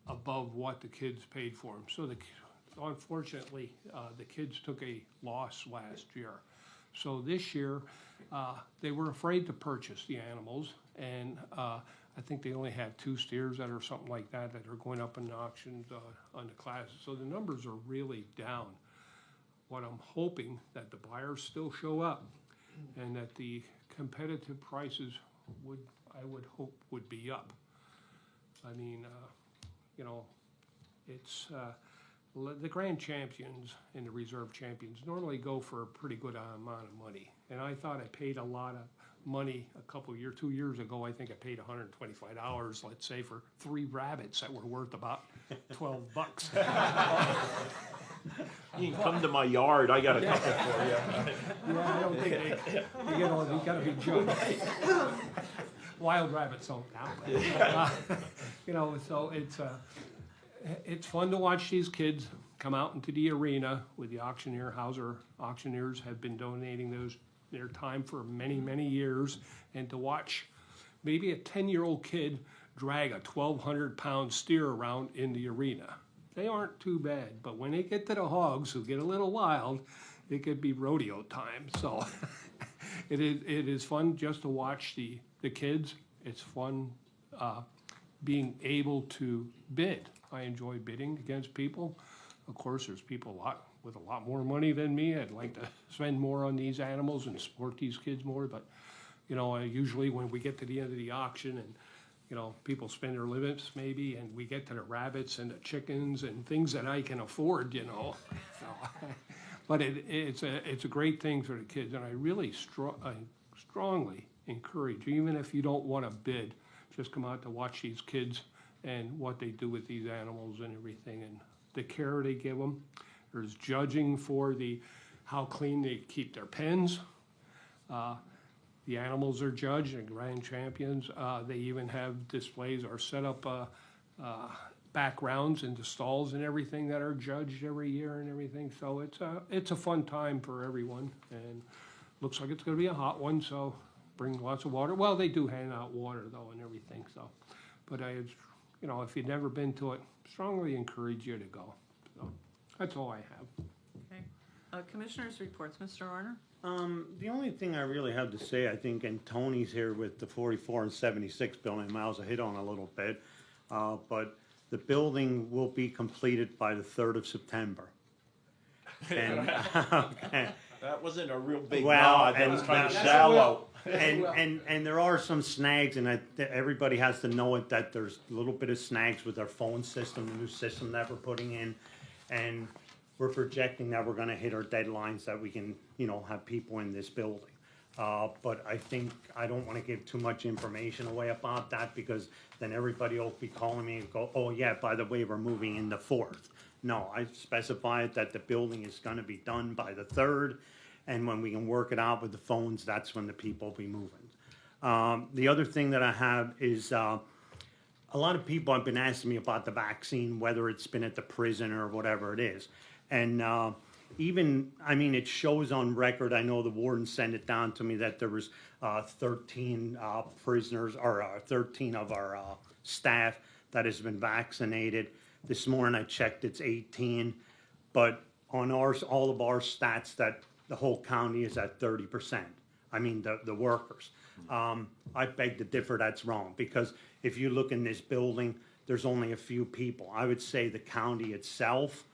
above what the kids paid for them. So unfortunately, the kids took a loss last year. So this year, they were afraid to purchase the animals, and I think they only have 2 steers that are something like that are going up in the auctions on the classes. So the numbers are really down. What I'm hoping that the buyers still show up, and that the competitive prices I would hope would be up. I mean, you know, it's the grand champions and the reserve champions normally go for a pretty good amount of money. And I thought I paid a lot of money 2 years ago. I think I paid $125, let's say, for 3 rabbits that were worth about $12. You can come to my yard, I got a couple for you. Yeah, I don't think you gotta be judged. Wild rabbits don't count. You know, so it's fun to watch these kids come out into the arena with the auctioneer. Hauser auctioneers have been donating their time for many, many years, and to watch maybe a 10-year-old kid drag a 1,200-pound steer around in the arena. They aren't too bad, but when they get to the hogs who get a little wild, it could be rodeo time. So it is fun just to watch the kids. It's fun being able to bid. I enjoy bidding against people. Of course, there's people with a lot more money than me. I'd like to spend more on these animals and support these kids more, but you know, usually when we get to the end of the auction and you know, people spend their limits maybe, and we get to the rabbits and the chickens and things that I can afford, you know. So, but it's a great thing for the kids, and I really strongly encourage, even if you don't want to bid, just come out to watch these kids and what they do with these animals and everything, and the care they give them. There's judging for how clean they keep their pens. The animals are judged and grand champions. They even have displays or set up backgrounds in the stalls and everything that are judged every year and everything. So it's a fun time for everyone, and looks like it's going to be a hot one. So bring lots of water. Well, they do hand out water though and everything. So, but you know, if you've never been to it, strongly encourage you to go. So that's all I have. Okay. Commissioners' reports, Mr. Arner? The only thing I really have to say, I think, and Tony's here with the 44 and 76 building miles, I hit on a little bit, but the building will be completed by the 3rd of September. And, okay. That wasn't a real big Well, nod, that and was kind of that's- shallow. And there are some snags, and everybody has to know it, that there's a little bit of snags with our phone system, the new system that we're putting in, and we're projecting that we're gonna hit our deadlines that we can, you know, have people in this building. But I think, I don't wanna give too much information away about that, because then everybody will be calling me and go, oh yeah, by the way, we're moving in the 4th. No, I specified that the building is gonna be done by the 3rd, and when we can work it out with the phones, that's when the people will be moving. The other thing that I have is, a lot of people have been asking me about the vaccine, whether it's been at the prison or whatever it is. And even, I mean, it shows on record, I know the warden sent it down to me, that there was 13 prisoners, or 13 of our staff that has been vaccinated. This morning I checked, it's 18. But on ours, all of our stats, that the whole county is at 30%. I mean, the workers. I beg to differ, that's wrong, because if you look in this building, there's only a few people. I would say the county itself,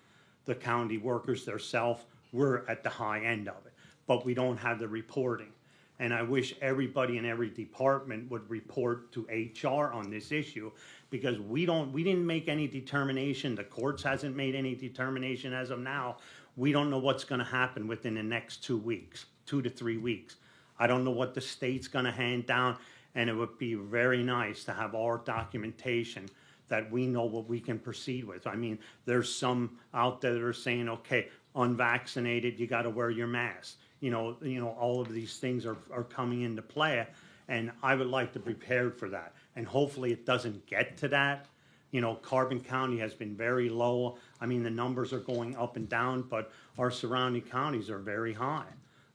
the county workers themselves, we're at the high end of it, but we don't have the reporting. And I wish everybody in every department would report to HR on this issue, because we didn't make any determination, the courts hasn't made any determination as of now. We don't know what's gonna happen within the next 2 weeks, 2 to 3 weeks. I don't know what the state's gonna hand down, And it would be very nice to have our documentation that we know what we can proceed with. I mean, there's some out there that are saying, okay, unvaccinated, you gotta wear your mask. You know, all of these things are coming into play, and I would like to be prepared for that. And hopefully it doesn't get to that. You know, Carbon County has been very low. I mean, the numbers are going up and down, but our surrounding counties are very high.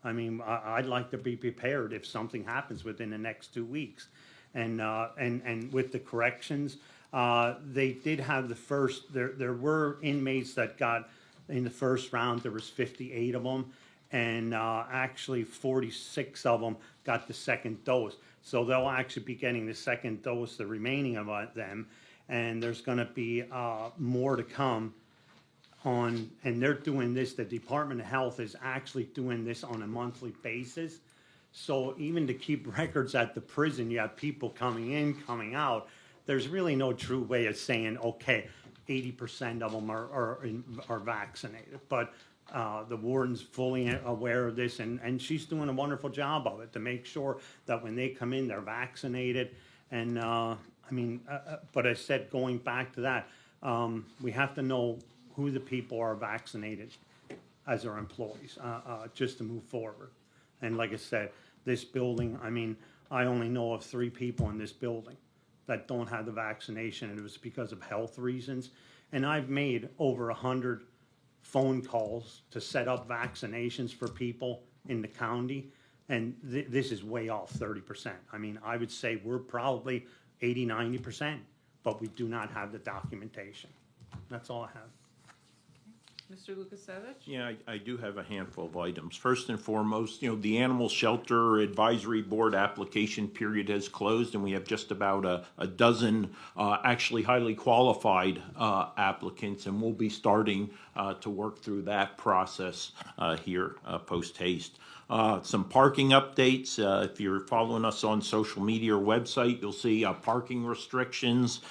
I mean, I'd like to be prepared if something happens within the next 2 weeks. And with the corrections, they did have the first, there were inmates that got, in the first round, there was 58 of them, and actually 46 of them got the second dose. So they'll actually be getting the second dose, the remaining of them, and there's gonna be more to come on, and they're doing this, the Department of Health is actually doing this on a monthly basis. So even to keep records at the prison, you have people coming in, coming out, there's really no true way of saying, okay, 80% of them are vaccinated. But the warden's fully aware of this, and she's doing a wonderful job of it to make sure that when they come in, they're vaccinated. And I mean, but I said, going back to that, we have to know who the people are vaccinated as our employees, just to move forward. And like I said, this building, I mean, I only know of 3 people in this building that don't have the vaccination, and it was because of health reasons. And I've made over 100 phone calls to set up vaccinations for people in the county, and this is way off 30%. I mean, I would say we're probably 80, 90%, but we do not have the documentation. That's all I have. Mr. Lukasevich? Yeah, I do have a handful of items. First and foremost, you know, the Animal Shelter Advisory Board application period has closed, and we have just about a dozen actually highly qualified applicants, and we'll be starting to work through that process here post haste. Some parking updates. If you're following us on social media or website, you'll see parking restrictions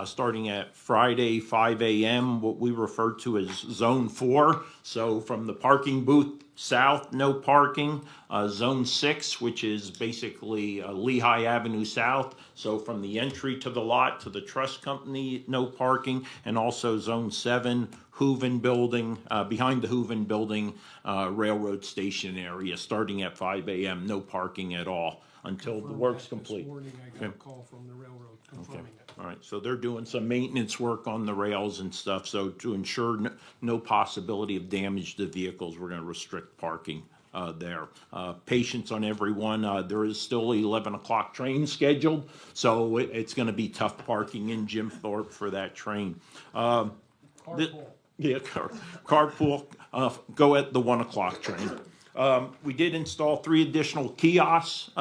starting at Friday, 5 a.m., what we refer to as Zone 4. So from the parking booth south, no parking. Zone 6, which is basically Lehigh Avenue South. So from the entry to the lot to the trust company, no parking. And also Zone 7, Hooven Building, behind the Hooven Building, railroad station area, starting at 5 a.m., no parking at all until the work's complete. This morning I got a call from the railroad confirming it. All right, so they're doing some maintenance work on the rails and stuff, so to ensure no possibility of damage to vehicles, we're gonna restrict parking there. Patience on everyone, there is still 11 o'clock train scheduled, so it's gonna be tough parking in Jim Thorpe for that train. Carpool. Yeah, carpool, go at the 1 o'clock train. We did install 3 additional kiosks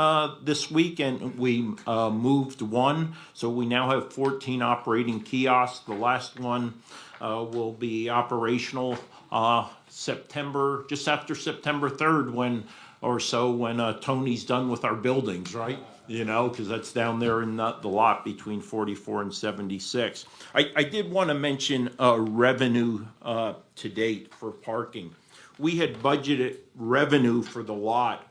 this week, and we moved 1. So we now have 14 operating kiosks. The last one will be operational September, just after September 3rd, when Tony's done with our buildings, right? You know, because that's down there in the lot between 44 and 76. I did want to mention revenue to date for parking. We had budgeted revenue for the lot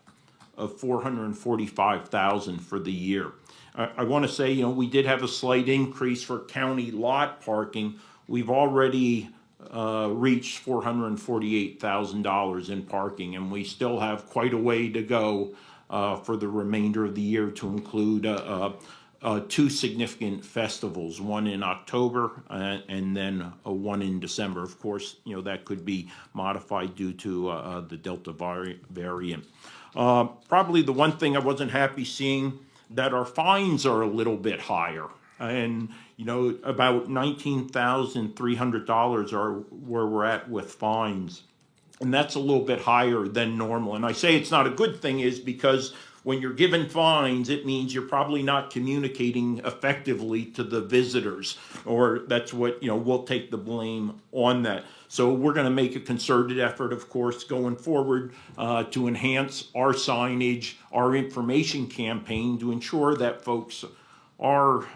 of $445,000 for the year. I want to say, you know, we did have a slight increase for county lot parking. We've already reached $448,000 in parking, and we still have quite a way to go for the remainder of the year to include 2 significant festivals, one in October and then one in December. Of course, you know, that could be modified due to the Delta variant. Probably the one thing I wasn't happy seeing, that our fines are a little bit higher. And, you know, about $19,300 are where we're at with fines. And that's a little bit higher than normal. And I say it's not a good thing is because when you're given fines, it means you're probably not communicating effectively to the visitors, or that's what, you know, we'll take the blame on that. So we're going to make a concerted effort, of course, going forward to enhance our signage, our information campaign to ensure that folks are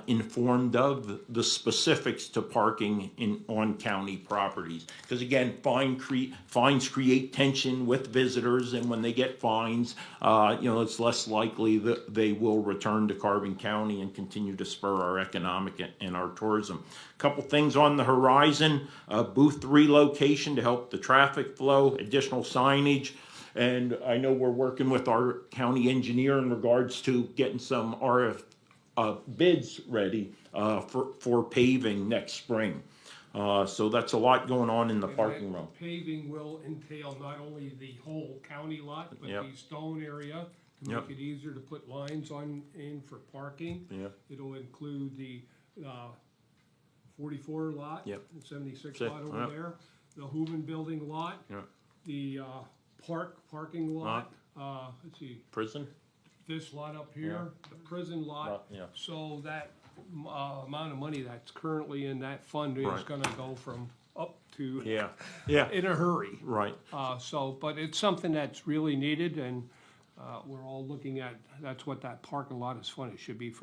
informed of the specifics to parking on county properties. Because again, fines create tension with visitors, and when they get fines, it's less likely that they will return to Carbon County and continue to spur our economic and our tourism. Couple things on the horizon: booth relocation to help the traffic flow, additional signage. And I know we're working with our county engineer in regards to getting some bids ready for paving next spring. So that's a lot going on in the And parking that lot. Paving will entail not only the whole county lot, but Yep. the stone area to Yep. make it easier to put lines in for parking. Yeah. It'll include the 44 lot, Yep. the 76 Sit, lot over yep. there, the Hooven Building lot, Yep. the parking lot, let's see, Prison? this lot up here, the prison lot. Yeah. So that amount of money that's currently in that fund is Right. gonna go from up to, Yeah. Yeah. in a hurry. Right. But it's something that's really needed, and we're all looking at, that's what that parking lot is for. It should be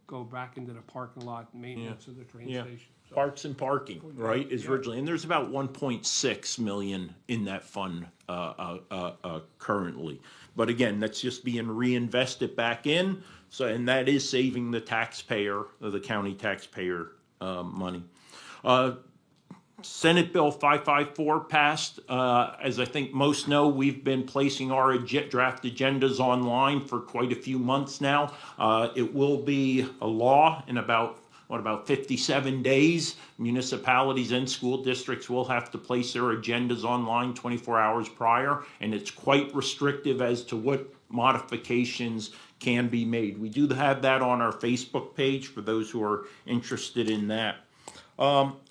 go back into the parking lot, maintenance of the train Yeah. station. So, Parks and parking, right, is Yeah. originally, and there's about 1.6 million in that fund currently. But again, that's just being reinvested back in, so, and that is saving the taxpayer, the county taxpayer, money. Senate Bill 554 passed. As I think most know, we've been placing our draft agendas online for quite a few months now. It will be a law in about 57 days. Municipalities and school districts will have to place their agendas online 24 hours prior, and it's quite restrictive as to what modifications can be made. We do have that on our Facebook page for those who are interested in that.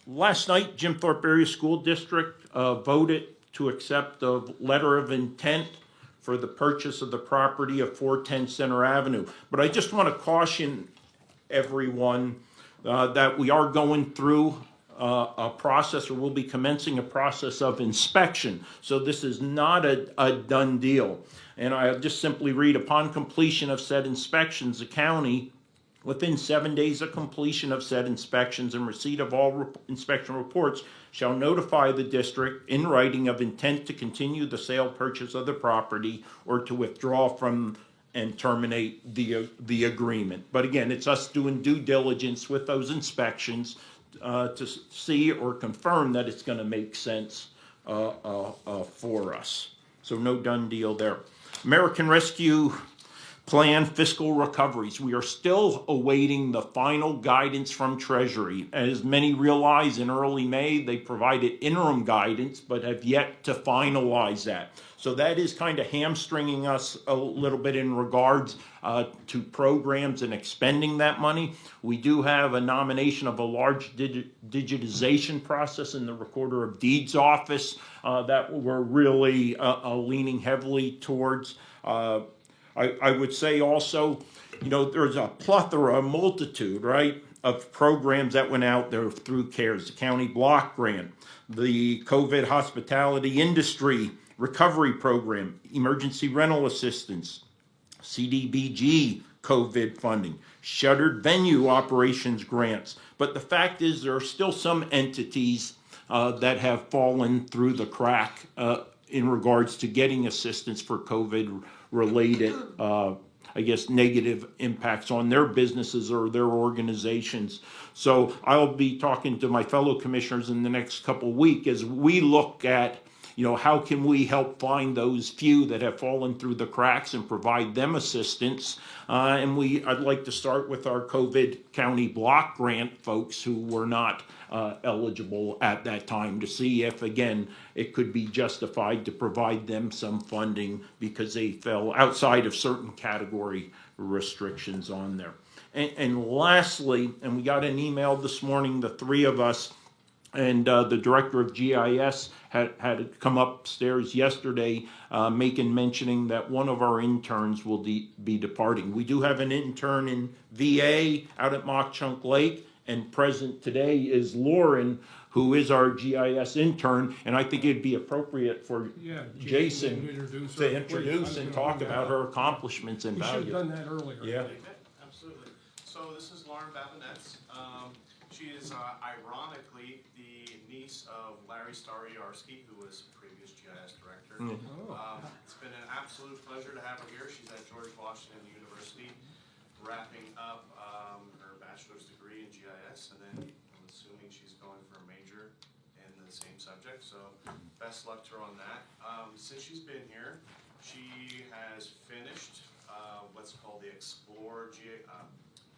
Last night, Jim Thorpe Area School District voted to accept the letter of intent for the purchase of the property of 410 Center Avenue. But I just want to caution everyone that we are going through a process, or will be commencing a process of inspection. So this is not a done deal. And I'll just simply read: upon completion of said inspections, the county, within 7 days of completion of said inspections and receipt of all inspection reports, shall notify the district in writing of intent to continue the sale purchase of the property or to withdraw from and terminate the agreement. But again, it's us doing due diligence with those inspections to see or confirm that it's gonna make sense for us. So no done deal there. American Rescue Plan fiscal recoveries. We are still awaiting the final guidance from Treasury. As many realize, in early May, they provided interim guidance, but have yet to finalize that. So that is kind of hamstringing us a little bit in regards to programs and expending that money. We do have a nomination of a large digitization process in the Recorder of Deeds office that we're really leaning heavily towards. I would say also, there's a plethora, a multitude, right, of programs that went out there through CARES, the county block grant, the COVID hospitality industry recovery program, emergency rental assistance, CDBG COVID funding, shuttered venue operations grants. But the fact is, there are still some entities that have fallen through the crack in regards to getting assistance for COVID-related, negative impacts on their businesses or their organizations. So I'll be talking to my fellow commissioners in the next couple of weeks as we look at, how can we help find those few that have fallen through the cracks and provide them assistance. I'd like to start with our COVID county block grant folks who were not eligible at that time, to see if, again, it could be justified to provide them some funding because they fell outside of certain category restrictions on there. And lastly, and we got an email this morning, the three of us, and the director of GIS had come upstairs yesterday mentioning that one of our interns will be departing. We do have an intern in VA out at Mock Chunk Lake, and present today is Lauren, who is our GIS intern, and I think it'd be appropriate for Jason to introduce and talk about her accomplishments and We should have value. done that earlier. Yeah. Absolutely. So this is Lauren Babinetz. She is ironically the niece of Larry Stariarski, who was previous GIS director. It's been an absolute pleasure to have her here. She's at George Washington University, wrapping up her bachelor's degree in GIS, and then I'm assuming she's going for a major in the same subject. So best luck to her on that. Since she's been here, she has finished what's called the Explore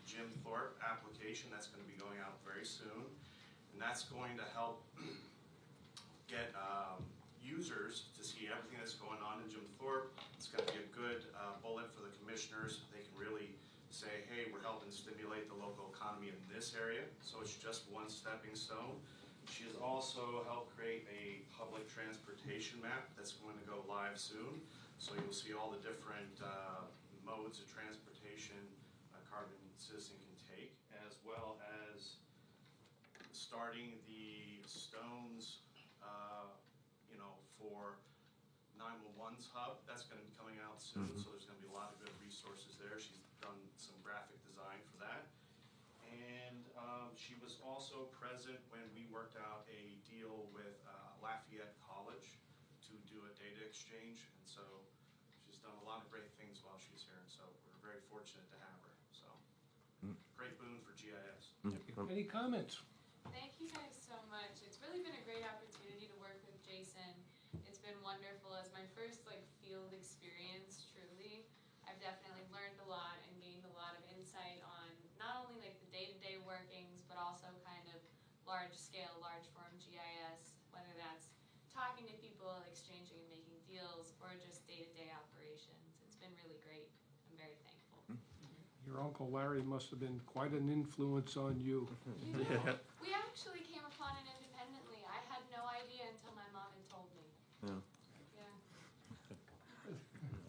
Jim Thorpe application. That's going to be going out very soon, and that's going to help get users to see everything that's going on in Jim Thorpe. It's going to be a good bullet for the commissioners. They can really say, hey, we're helping stimulate the local economy in this area, so it's just one stepping stone. She has also helped create a public transportation map that's going to go live soon, so you'll see all the different modes of transportation Carbon Citizen can take, as well as starting the Stones, for 911's hub. That's going to be coming out soon, so there's going to be a lot of good resources there. She's done some graphic design for that. And she was also present when we worked out a deal with Lafayette College to do a data exchange, and so she's done a lot of great things while she's here, and so we're very fortunate to have her. So great boon for GIS. Any comments? Thank you guys so much. It's really been a great opportunity to work with Jason. It's been wonderful as my first field experience, truly. I've definitely learned a lot and gained a lot of insight on not only the day-to-day workings, but also kind of large-scale, large-form GIS, whether that's talking to people, exchanging and making deals, or just day-to-day operations. It's been really great. I'm very thankful. Your Uncle Larry must have been quite an influence on you. You know, we actually came upon it independently. I had no idea until my mom had told me. Yeah.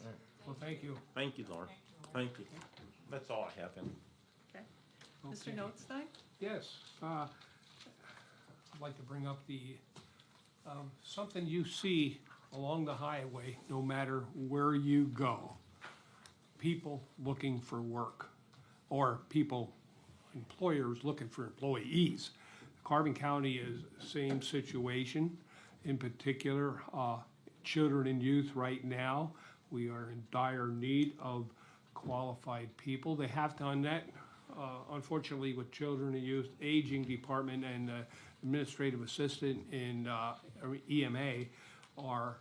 Yeah. Well, thank you. Thank you, Lauren. Thank you. That's all I have. Okay. Okay. Mr. Notstein? Yes, I'd like to bring up the, something you see along the highway, no matter where you go. People looking for work, or employers looking for employees. Carbon County is the same situation. In particular, children and youth right now, we are in dire need of qualified people. They have done that, unfortunately, with children and youth, aging department and administrative assistant in EMA are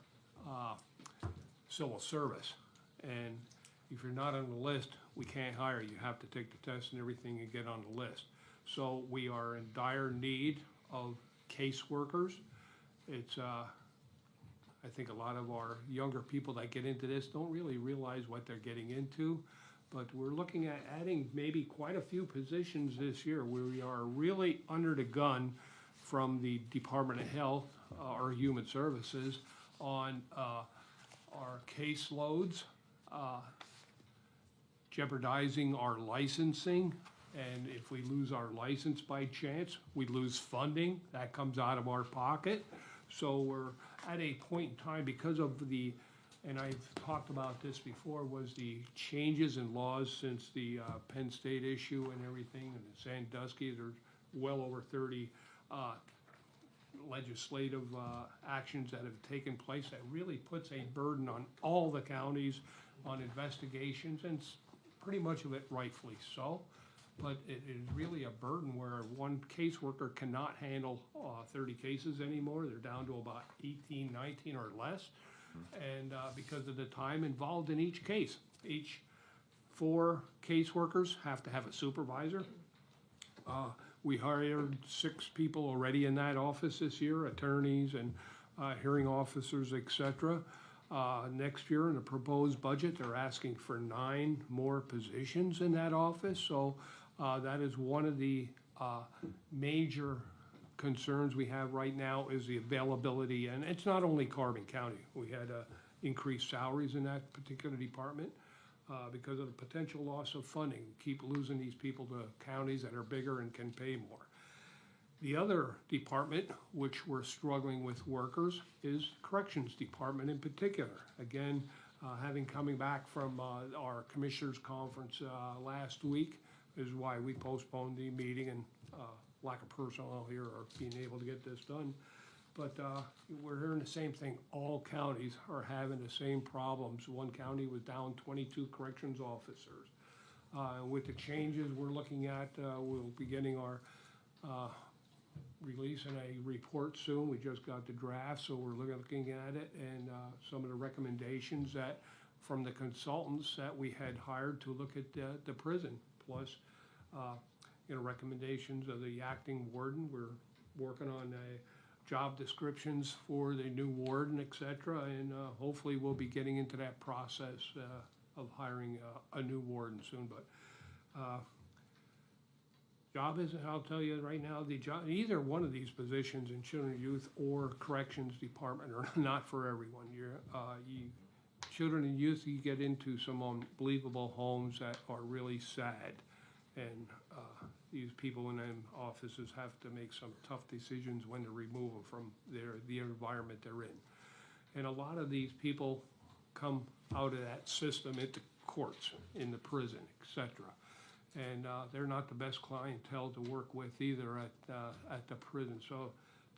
civil service. And if you're not on the list, we can't hire you. You have to take the test and everything and get on the list. So we are in dire need of caseworkers. It's, I think a lot of our younger people that get into this don't really realize what they're getting into, but we're looking at adding maybe quite a few positions this year. We are really under the gun from the Department of Health or Human Services on our caseloads, jeopardizing our licensing. And if we lose our license by chance, we lose funding. That comes out of our pocket. So we're at a point in time because of the, and I've talked about this before, was the changes in laws since the Penn State issue and everything, and the Sandusky. There's well over 30 legislative actions that have taken place that really puts a burden on all the counties on investigations, and pretty much of it rightfully so. But it is really a burden where one caseworker cannot handle 30 cases anymore. They're down to about 18, 19 or less. And because of the time involved in each case, each 4 caseworkers have to have a supervisor. We hired 6 people already in that office this year, attorneys and hearing officers, et cetera. Next year in the proposed budget, they're asking for 9 more positions in that office. So that is one of the major concerns we have right now is the availability. And it's not only Carbon County. We had increased salaries in that particular department because of the potential loss of funding. We keep losing these people to counties that are bigger and can pay more. The other department, which we're struggling with workers, is Corrections Department in particular. Again, having coming back from our Commissioners Conference last week, is why we postponed the meeting and, lack of personnel here or being able to get this done. But, we're hearing the same thing. All counties are having the same problems. One county was down 22 corrections officers. With the changes we're looking at, we'll be getting our, releasing a report soon. We just got the draft, so we're looking at it, and some of the recommendations that, from the consultants that we had hired to look at the prison, plus, recommendations of the acting warden. We're working on job descriptions for the new warden, et cetera, and hopefully we'll be getting into that process of hiring a new warden soon, but job is, I'll tell you right now, the job, either one of these positions in children and youth or corrections department are not for everyone. Children and youth, you get into some unbelievable homes that are really sad, and these people in them offices have to make some tough decisions when to remove them from the environment they're in. And a lot of these people come out of that system into courts, in the prison, et cetera. And they're not the best clientele to work with either at the prison. So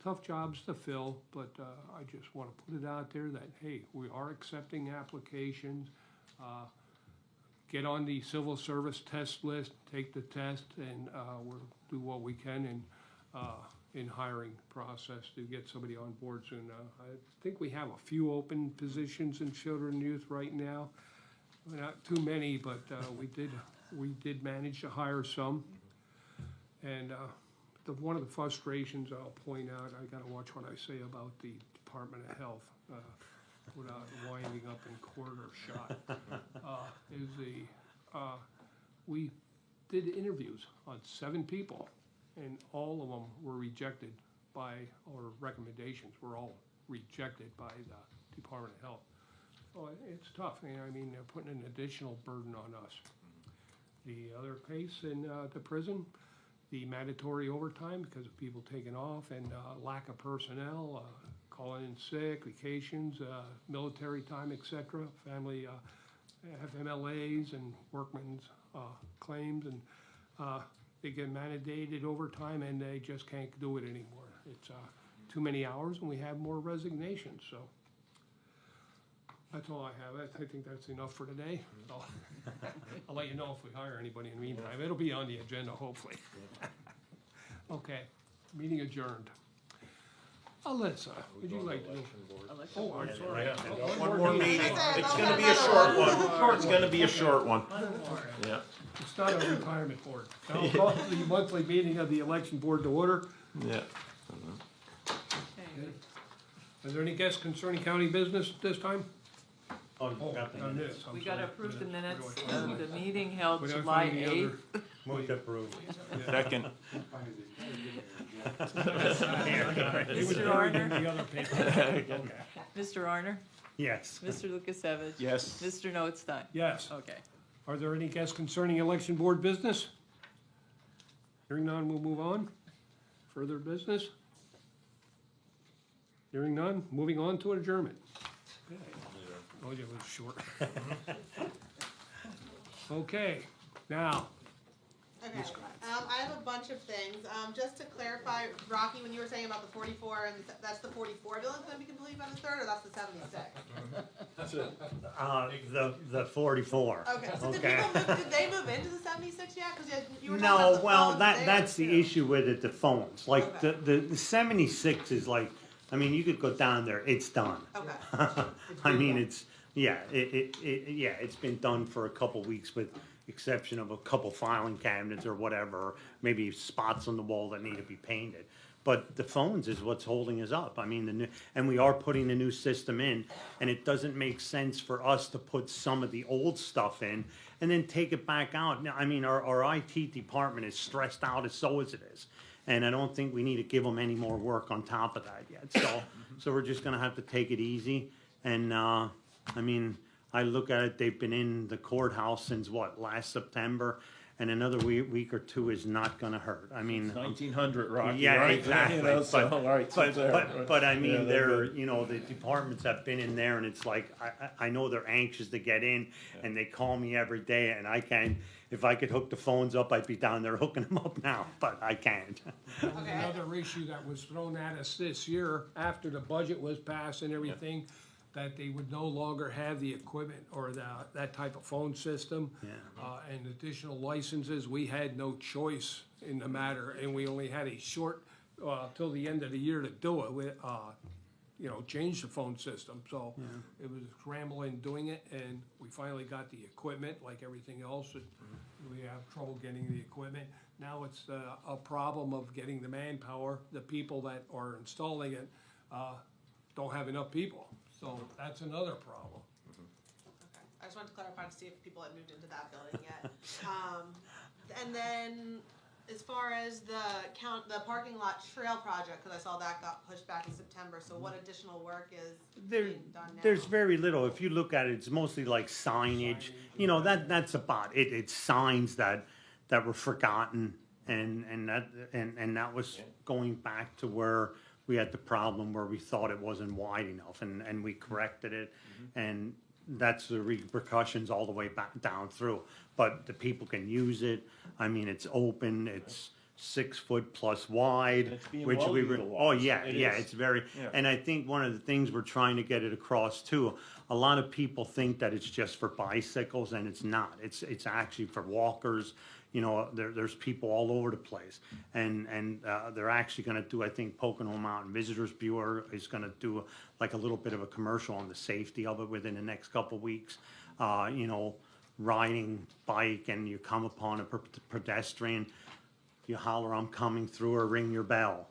tough jobs to fill, but I just want to put it out there that, hey, we are accepting applications. Get on the civil service test list, take the test, and we'll do what we can in hiring process to get somebody on board soon. I think we have a few open positions in children and youth right now. Not too many, but we did manage to hire some. And one of the frustrations I'll point out, I gotta watch what I say about the Department of Health, without winding up in court or shot, is we did interviews on 7 people, and all of them were rejected by, or recommendations were all rejected by the Department of Health. So it's tough, I mean, they're putting an additional burden on us. The other case in the prison, the mandatory overtime because of people taking off and lack of personnel, calling in sick, vacations, military time, et cetera, family FMLAs and workman's claims, and they get mandated overtime and they just can't do it anymore. It's too many hours and we have more resignations, so. That's all I have. I think that's enough for today. I'll let you know if we hire anybody in the meantime. It'll be on the agenda, hopefully. Okay, meeting adjourned. Alyssa, would you like to? Oh, I'm sorry. One more meeting. It's gonna be a short one. It's gonna be a short one. Yeah. It's not a retirement board. I'll call the monthly meeting of the election board to order. Yeah. Okay. Are there any guests concerning county business this time? Oh, you got the on minutes. this, I'm We gotta sorry. approve the Where do I minutes find of it? the meeting held Where do I July find the other- 8th. Move to approve. Second. It was Mr. buried in Arner? the other paper. Okay. Mr. Arner? Yes. Mr. Lukasevich? Yes. Mr. Notstein? Yes. Okay. Are there any guests concerning election board business? Hearing none, we'll move on. Further business? Hearing none, moving on to adjournment. Oh, yeah, it was short. Okay, now, Okay, I have a bunch of things. Just to clarify, Rocky, when you were saying about the 44, and that's the 44 building's gonna be complete by the 3rd, or that's the 76? The 44. Okay, so Okay. did they move into the 76 yet? Cause you were talking No, about the well, phones that's there, the too. issue with it, the phones. Like, Okay. the 76 is like, I mean, you could go down there, it's done. Okay, I mean, it's, yeah, it's been done for a couple weeks with exception of a couple filing cabinets or whatever, maybe spots on the wall that need to be painted. But the phones is what's holding us up. I mean, and we are putting the new system in, and it doesn't make sense for us to put some of the old stuff in and then take it back out. Now, I mean, our IT department is stressed out as so as it is. And I don't think we need to give them any more work on top of that yet. So we're just gonna have to take it easy. And, I mean, I look at it, they've been in the courthouse since what, last September? And another week or two is not gonna hurt. I mean. 1900, Rocky, Yeah, right? exactly. You know, so, all right, so there, But I Yeah, mean, they're they're, good. you know, the departments have been in there and it's like, I know they're anxious to get in and they call me every day and I can't, If I could hook the phones up, I'd be down there hooking them up now, but I can't. Okay. Another issue that was thrown at us this year, after the budget was passed and everything, that they would no longer have the equipment or that type of phone system. Yeah. And additional licenses, we had no choice in the matter, and we only had a short, till the end of the year to do it, with, change the phone system, so it was scrambling doing it, and we finally got the equipment, like everything else, and we have trouble getting the equipment. Now it's a problem of getting the manpower, the people that are installing it, don't have enough people, so that's another problem. Okay. I just wanted to clarify to see if people had moved into that building yet. And then, as far as the parking lot trail project, because I saw that got pushed back in September, so what additional work is being done now? There's very little. If you look at it, it's mostly like signage. You know, that's about it. It's signs that were forgotten, and that was going back to where we had the problem where we thought it wasn't wide enough, and we corrected it, and that's the repercussions all the way back down through. But the people can use it. I mean, it's open. It's 6 foot plus wide. And it's being which well we utilized. oh yeah, It yeah. is. It's very. Yeah. And I think one of the things we're trying to get it across too. A lot of people think that it's just for bicycles, and it's not. It's actually for walkers. You know, there's people all over the place, and they're actually going to do. I think Pocono Mountain Visitors Bureau is going to do like a little bit of a commercial on the safety of it within the next couple weeks. Riding bike, and you come upon a pedestrian, you holler, "I'm coming through," or ring your bell.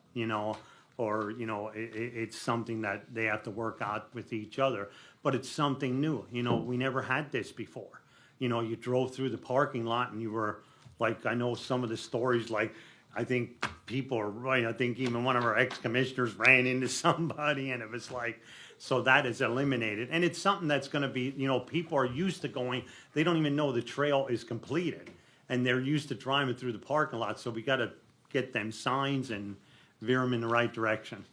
Or it's something that they have to work out with each other. But it's something new. We never had this before. You drove through the parking lot and you were. Like, I know some of the stories, like, I think people are right. I think even one of our ex-commissioners ran into somebody, and it was like, so that is eliminated. And it's something that's going to be, people are used to going, they don't even know the trail is completed. And they're used to driving through the parking lot, so we got to get them signs and veer them in the right direction.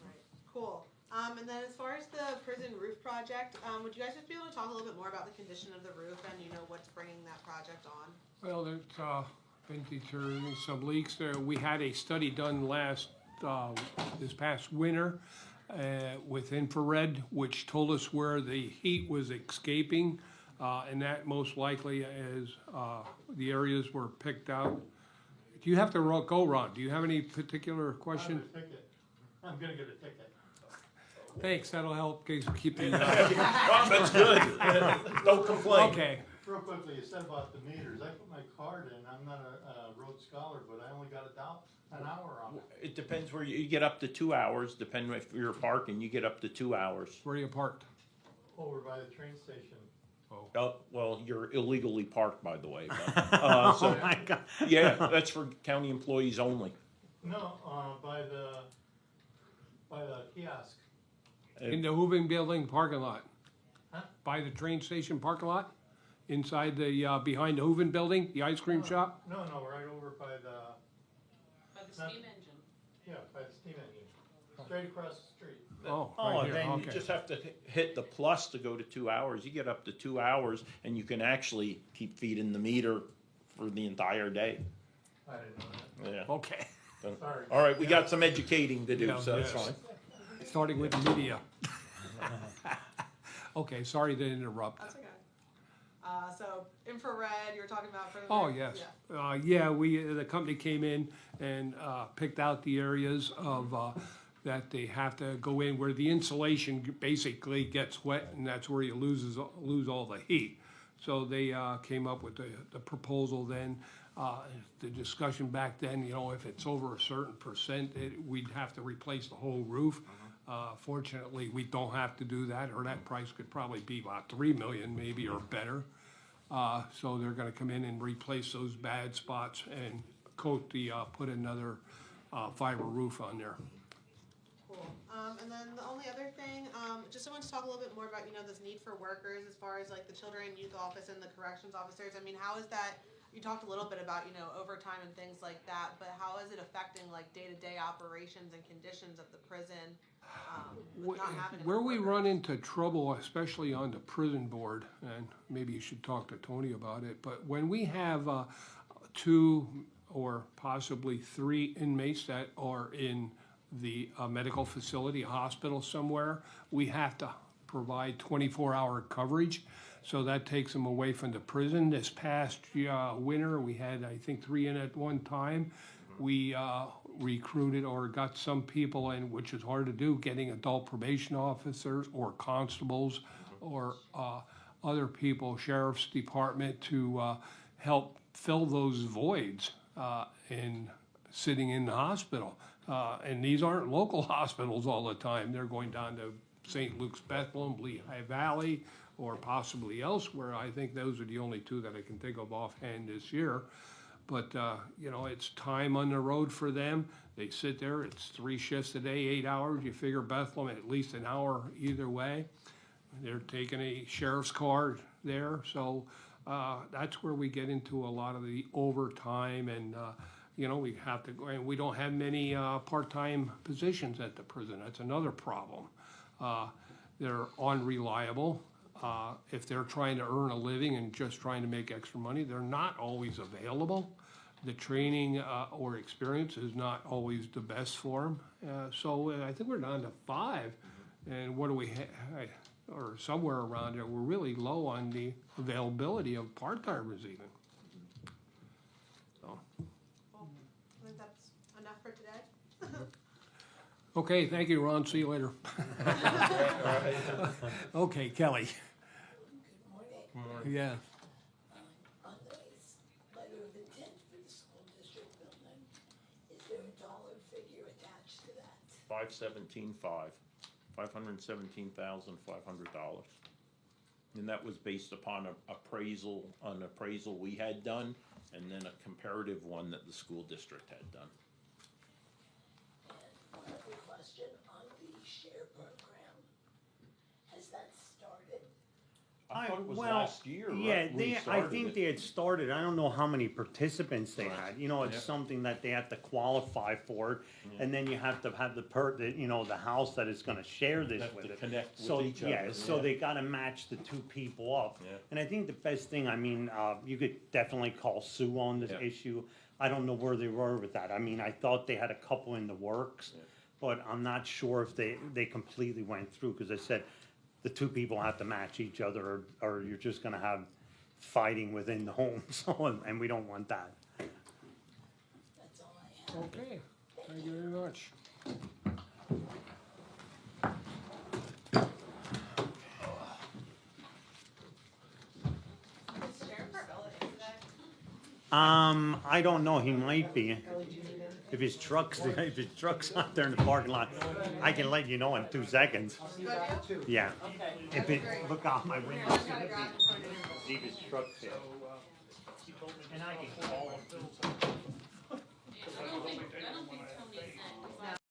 Right. Cool. And then as far as the prison roof project, would you guys just be able to talk a little bit more about the condition of the roof and, what's bringing that project on? Well, there's been deteriorating some leaks there. We had a study done this past winter with infrared, which told us where the heat was escaping, and that most likely is the areas were picked out. Do you have to go, Ron? Do you have any particular question? I'm going to get a ticket. Thanks, that'll help keep the. That's good. Don't complain. Okay. Real quickly, you said about the meters. I put my card in. I'm not a road scholar, but I only got an hour on it. It depends where you get up to 2 hours, depending if you're parking, you get up to 2 hours. Where are you parked? Over by the train station. Oh, well, you're illegally parked, by the way. But, Oh my God. yeah, that's for county employees only. No, by the kiosk. In the Hooven Building parking lot? Huh? By the train station parking lot? Inside the, behind the Hooven Building, the ice cream shop? No, right over by the, By the steam engine. yeah, by the steam engine. Straight across the street. Oh, Oh, right and here, then you okay. just have to hit the plus to go to 2 hours. You get up to 2 hours, and you can actually keep feeding the meter for the entire day. I didn't know that. Yeah. Okay. Sorry. All right, we got some educating to do, Yeah, so that's yes. fine. Starting with the media. Okay, sorry to interrupt. That's okay. So infrared, you were talking about for the. Oh, yes. Yeah. The company came in and picked out the areas of, that they have to go in where the insulation basically gets wet, and that's where you lose all the heat. So they came up with the proposal then. The discussion back then, if it's over a certain percent, we'd have to replace the whole roof. Fortunately, we don't have to do that, or that price could probably be about $3 million maybe, or better. So they're gonna come in and replace those bad spots and put another fiber roof on there. Cool. And then the only other thing, just I want to talk a little bit more about, this need for workers as far as like the children and youth office and the corrections officers. I mean, how is that, you talked a little bit about, you know, overtime and things like that, but how is it affecting like day-to-day operations and conditions of the prison? With not having Where enough we workers? run into trouble, especially on the prison board, and maybe you should talk to Tony about it, but when we have 2 or possibly 3 inmates that are in the medical facility, a hospital somewhere, we have to provide 24-hour coverage. So that takes them away from the prison. This past winter, we had, I think, 3 in at one time. We recruited or got some people in, which is hard to do, getting adult probation officers or constables or other people, sheriff's department, to help fill those voids in sitting in the hospital. And these aren't local hospitals all the time. They're going down to St. Luke's, Bethlehem, Lehigh Valley, or possibly elsewhere. I think those are the only 2 that I can think of offhand this year. But, you know, it's time on the road for them. They sit there, it's 3 shifts a day, 8 hours. You figure Bethlehem at least an hour either way. They're taking a sheriff's car there. So that's where we get into a lot of the overtime, and, you know, we have to go, and we don't have many part-time positions at the prison. That's another problem. They're unreliable. If they're trying to earn a living and just trying to make extra money, they're not always available. The training or experience is not always the best for them. So I think we're down to 5. And what do we have? Or somewhere around there, we're really low on the availability of part-timers even. So. Well, I think that's enough for today. Okay, thank you, Ron. See you later. Okay, Kelly. Good morning. Yeah. On the letter of intent for the school district building, is there a dollar figure attached to that? 517,500, $517,500. And that was based upon an appraisal we had done, and then a comparative one that the school district had done. And one other question on the share program, has that started? I thought it was well, last year, right? Yeah, We I started think it. they had started. I don't know how many participants they Right. had. You know, it's Yep. something that they have to qualify for, and then you have to have the house that is going to share this Have with to it. connect with So each yeah, other, so yeah. they got to match the 2 people up. Yeah. And I think the best thing, I mean, you could definitely call Sue on this Yeah. issue. I don't know where they were with that. I mean, I thought they had a couple in the works, Yeah. but I'm not sure if they completely went through, because they said the 2 people have to match each other, or you're just gonna have fighting within the home, so, and we don't want that. That's all I have. Okay, thank you very much. Is Sheriff Barbella's today? I don't know, he might be. If his truck's out there in the parking lot, I can let you know in 2 seconds. Yeah. If it, look out my window, see if his truck's there. And I can call him.